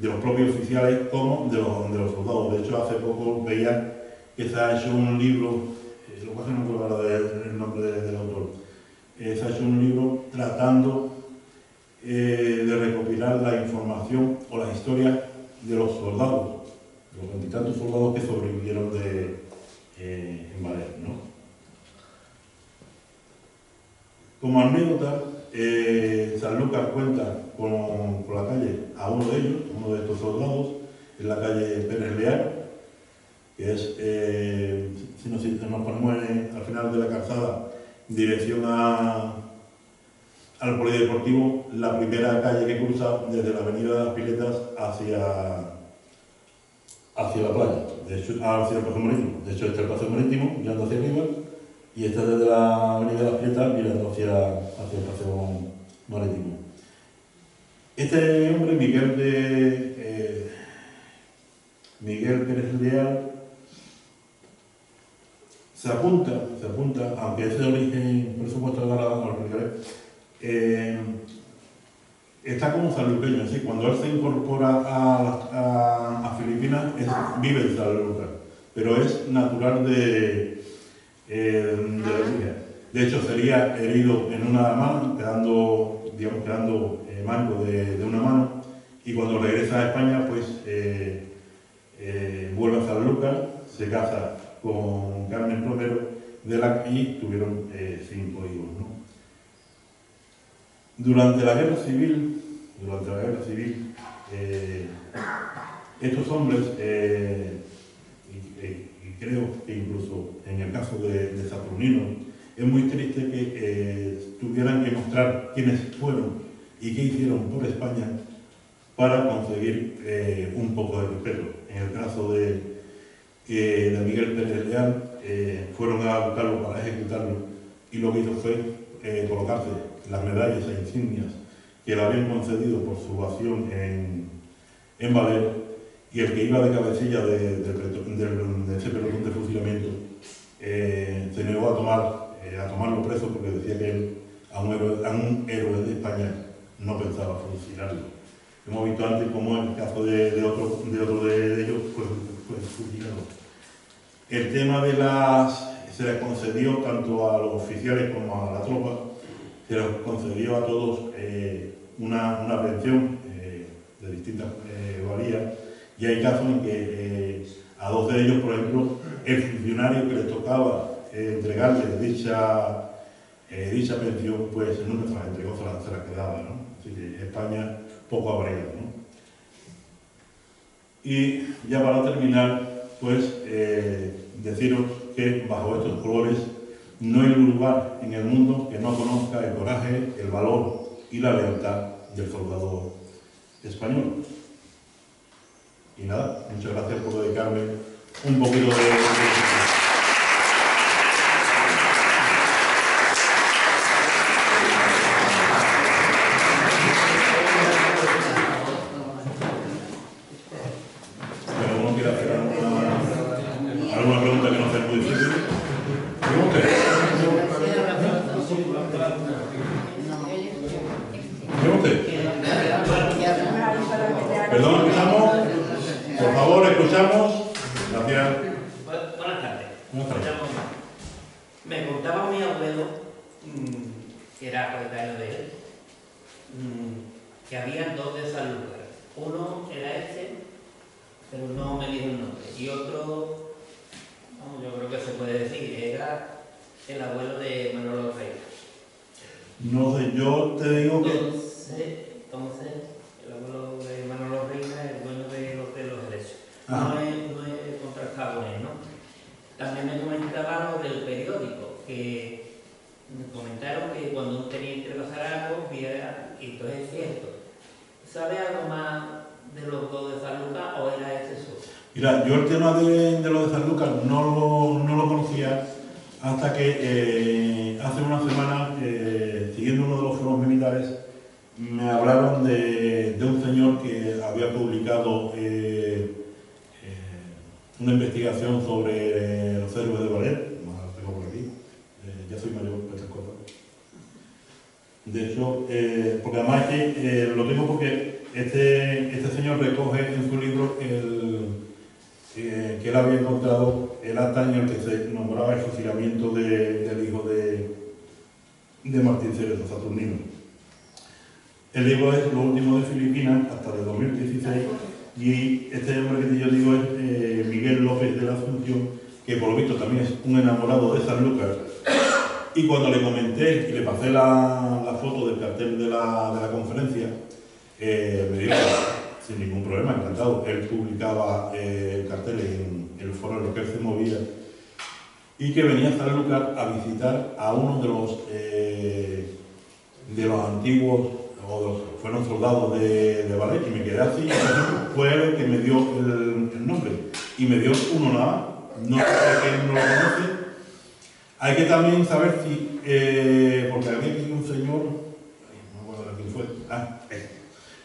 los propios oficiales como de los soldados. De hecho, hace poco veía que se ha hecho un libro, lo que pasa es que no puedo hablar del nombre del autor, se ha hecho un libro tratando de recopilar la información o las historias de los soldados, de los veintitantos soldados que sobrevivieron en Valer, ¿no? Como anécdota, Sanlúcar cuenta con la calle a uno de ellos, uno de estos soldados, en la calle Pérez Leal, que es, si nos ponemos al final de la calzada, en dirección al polideportivo, la primera calle que cruza desde la avenida de las Piletas hacia la playa, de hecho, hacia el paseo marítimo. De hecho, este es el paseo marítimo, mirando hacia arriba, y este desde la avenida de las Piletas, mirando hacia el paseo marítimo. Este hombre, Miguel Pérez Leal, se apunta, aunque es de origen, por supuesto, ahora lo explicaré, está como sanluqueño, es decir, cuando él se incorpora a Filipinas, vive en Sanlúcar, pero es natural de la isla. De hecho, sería herido en una mano, quedando manco de una mano, y cuando regresa a España, pues vuelve a Sanlúcar, se casa con Carmen Romero y tuvieron 5 hijos, ¿no? Durante la guerra civil, estos hombres, y creo que incluso en el caso de Saturnino, es muy triste que tuvieran que mostrar quiénes fueron y qué hicieron por España para conseguir un poco de respeto. En el caso de Miguel Pérez Leal, fueron a buscarlo para ejecutarlo, y lo que hizo fue colocarse las medallas e insignias que le habían concedido por su acción en Valer, y el que iba de cabecilla de ese pelotón de fusilamiento se negó a tomarlo preso, porque decía que él, a un héroe de España, no pensaba fusilarlo. Hemos visto antes cómo el caso de otro de ellos fue fusilado. El tema se les concedió tanto a los oficiales como a la tropa, se les concedió a todos una pensión de distintas valías, y hay casos en que A 2 de ellos, por ejemplo, el funcionario que les tocaba entregarle dicha pensión, pues nunca se la entregó, se la quedaba, ¿no? Así que España poco ha variado, ¿no? Y ya para terminar, pues deciros que bajo estos colores no hay lugar en el mundo que no conozca el coraje, el valor y la lealtad del soldado español. Y nada, muchas gracias por dedicarme un poquito de... ¿Alguna pregunta que no sea muy difícil? Pregunte. Perdón, escuchamos. Por favor, escuchamos. Gracias. Buenas tardes. Buenas tardes. Me contaba mi abuelo, que era coetáneo de él, que había 2 de Sanlúcar. Uno era este, pero no me dijo el nombre. Y otro, vamos, yo creo que se puede decir, era el abuelo de Manolo Reina. No sé, yo te digo que... Entonces, el abuelo de Manolo Reina es el dueño de los derechos. Ajá. No he contrastado con él, ¿no? También me comentaba lo del periódico, que me comentaron que cuando un teniente le pasara algo, viera, y entonces es cierto. ¿Sabe algo más de los 2 de Sanlúcar o era ese solo? Mira, yo el tema de lo de Sanlúcar no lo conocía hasta que hace una semana, siguiendo uno de los foros militares, me hablaron de un señor que había publicado una investigación sobre los héroes de ballet. Más lo tengo por aquí. Ya soy mayor para estas cosas. De hecho, porque además es que lo tengo porque este señor recoge en su libro que él había encontrado el acta en el que se nombraba el fusilamiento del hijo de Martín Cerezo, Saturnino. El libro es Lo último de Filipinas, hasta de 2016, y este hombre que yo digo es Miguel López de la Asunción, que por lo visto también es un enamorado de Sanlúcar. Y cuando le comenté y le pasé la foto del cartel de la conferencia, me dijo, sin ningún problema, encantado. Él publicaba el cartel en el foro en el que él se movía y que venía a Sanlúcar a visitar a uno de los antiguos, fueron soldados de ballet, y me quedé así. Fue él el que me dio el nombre y me dio uno nada, no sé que no lo conoce. Hay que también saber si, porque había aquí un señor, no me acuerdo quién fue,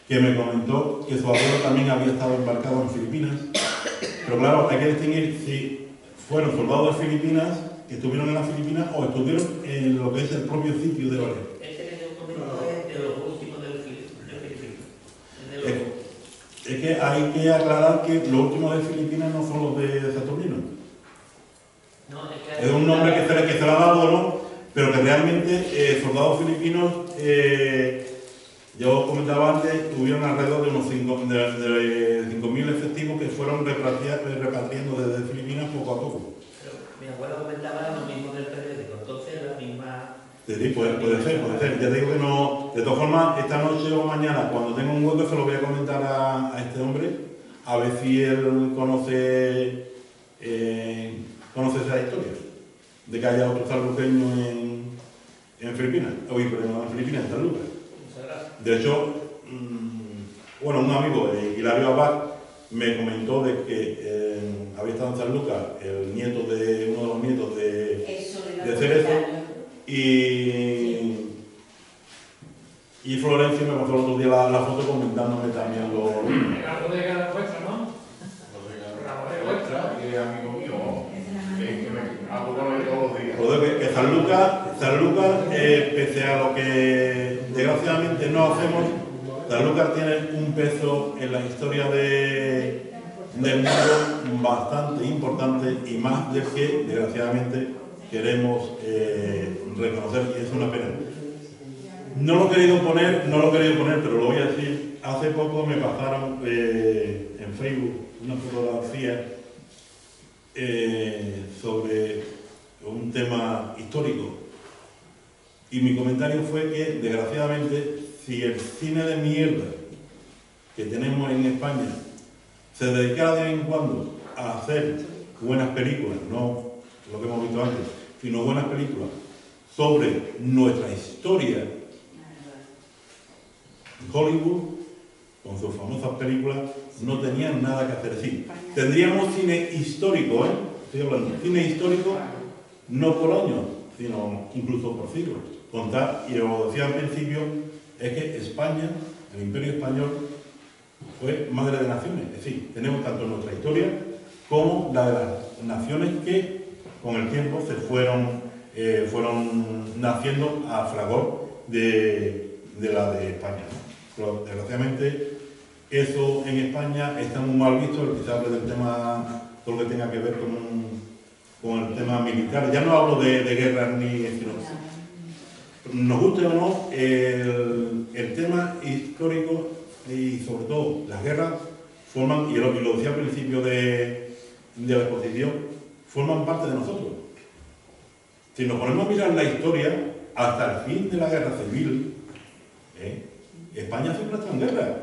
que me comentó que su abuelo también había estado embarcado en Filipinas, pero claro, hay que distinguir si fueron soldados de Filipinas, que estuvieron en las Filipinas, o estuvieron en lo que es el propio sitio de ballet. Este que yo comento es de los últimos de Filipinas. Es que hay que aclarar que los últimos de Filipinas no son los de Saturnino. No, es un nombre que se le ha dado, ¿no? Pero que realmente soldados filipinos, yo comentaba antes, tuvieron alrededor de unos 5.000 efectivos que fueron repatriando desde Filipinas poco a poco. Pero mi abuelo comentaba lo mismo del periódico, entonces la misma... Sí, puede ser. Ya te digo que no... De todas formas, esta noche o mañana, cuando tenga un hueco, se lo voy a comentar a este hombre, a ver si él conoce esa historia, de que haya otro sanluqueño en Filipinas, en Sanlúcar. De hecho, bueno, un amigo, Hilario Abad, me comentó de que había estado en Sanlúcar el nieto de uno de los nietos de Cerezo, y Florencio me pasó el otro día la foto comentándome también lo... La bodega vuestra, ¿no? La bodega vuestra. Que es amigo mío, que me hago con él todos los días. Que Sanlúcar, pese a lo que desgraciadamente no hacemos, Sanlúcar tiene un peso en la historia del mundo bastante importante, y más del que desgraciadamente queremos reconocer, y es una pena. No lo he querido poner, pero lo voy a decir. Hace poco me pasaron en Facebook una fotografía sobre un tema histórico. Y mi comentario fue que, desgraciadamente, si el cine de mierda que tenemos en España se dedicara de vez en cuando a hacer buenas películas, no lo que hemos visto antes, sino buenas películas sobre nuestra historia, Hollywood, con sus famosas películas, no tenían nada que hacer. Sí, tendríamos cine histórico, estoy hablando, cine histórico no por años, sino incluso por siglos. Contar, y lo decía al principio, es que España, el Imperio Español, fue madre de naciones. Es decir, tenemos tanto nuestra historia como la de las naciones que con el tiempo se fueron naciendo a fragor de la de España. Pero desgraciadamente eso en España está muy mal visto, el que se hable del tema, todo lo que tenga que ver con el tema militar. Ya no hablo de guerras ni nos guste o no, el tema histórico y sobre todo las guerras forman, y lo decía al principio de la exposición, forman parte de nosotros. Si nos ponemos a mirar la historia, hasta el fin de la guerra civil, España siempre está en guerra.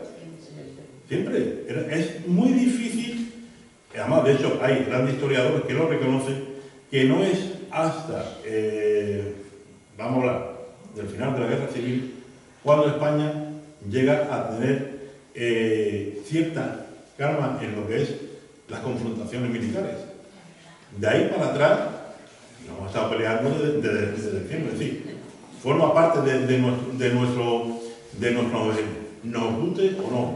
Siempre. Es muy difícil, además de hecho hay grandes historiadores que lo reconocen, que no es hasta, vamos a hablar, del final de la guerra civil, cuando España llega a tener cierta calma en lo que es las confrontaciones militares. De ahí para atrás, nos hemos estado peleando desde siempre, es decir, forma parte de nuestro nos guste o no,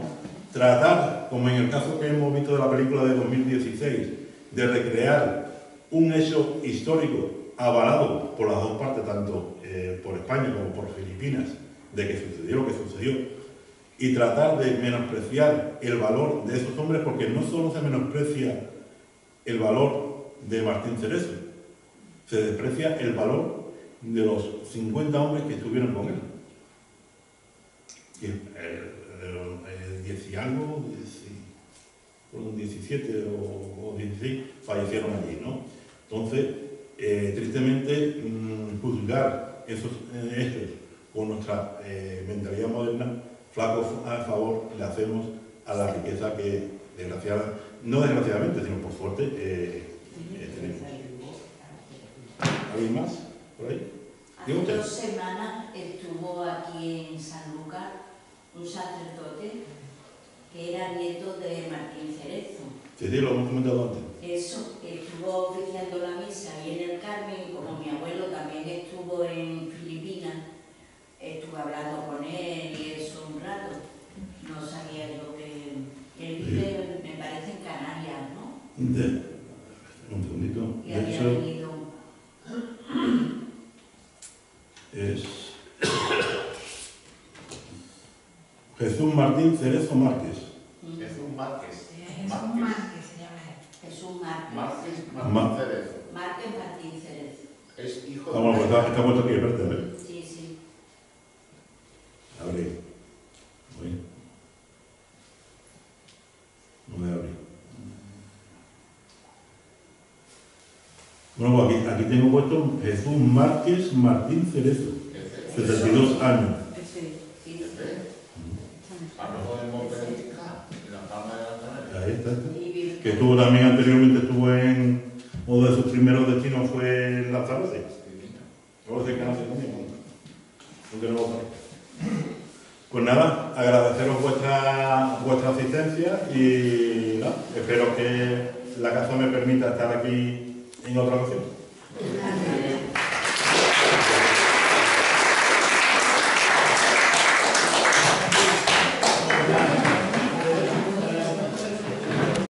tratar, como en el caso que hemos visto de la película de 2016, de recrear un hecho histórico avalado por las dos partes, tanto por España como por Filipinas, de que sucedió lo que sucedió, y tratar de menospreciar el valor de esos hombres, porque no solo se menosprecia el valor de Martín Cerezo, se desprecia el valor de los 50 hombres que estuvieron con él. 10 y algo, 17 o 16 fallecieron allí, ¿no? Entonces, tristemente, juzgar esos hechos con nuestra mentalidad moderna, flaco favor le hacemos a la riqueza que, no desgraciadamente, sino por suerte, tenemos. ¿Alguien más por ahí? Hace 2 semanas estuvo aquí en Sanlúcar un sacerdote que era nieto de Martín Cerezo. Sí, lo hemos comentado antes. Eso, estuvo oficiando la misa ahí en el Carmen, como mi abuelo también estuvo en Filipinas, estuve hablando con él y eso un rato. No sabía yo que él vive, me parece, en Canarias, ¿no? Un segundito. Y había venido. Es Jesús Martín Cerezo Márquez. Jesús Márquez. Jesús Márquez se llama. Jesús Márquez. Martín Cerezo. Márquez Martín Cerezo. Es hijo de... Vamos, pues está puesto aquí, espérate, a ver. Sí, sí. A ver. No me abre. Bueno, pues aquí tengo puesto Jesús Márquez Martín Cerezo, 72 años. Ahí está. Que estuvo también anteriormente, uno de sus primeros destinos fue en Lanzarote. Luego se quedan también, aunque no lo parezca. Pues nada, agradeceros vuestra asistencia y nada, espero que la casa me permita estar aquí en otra ocasión.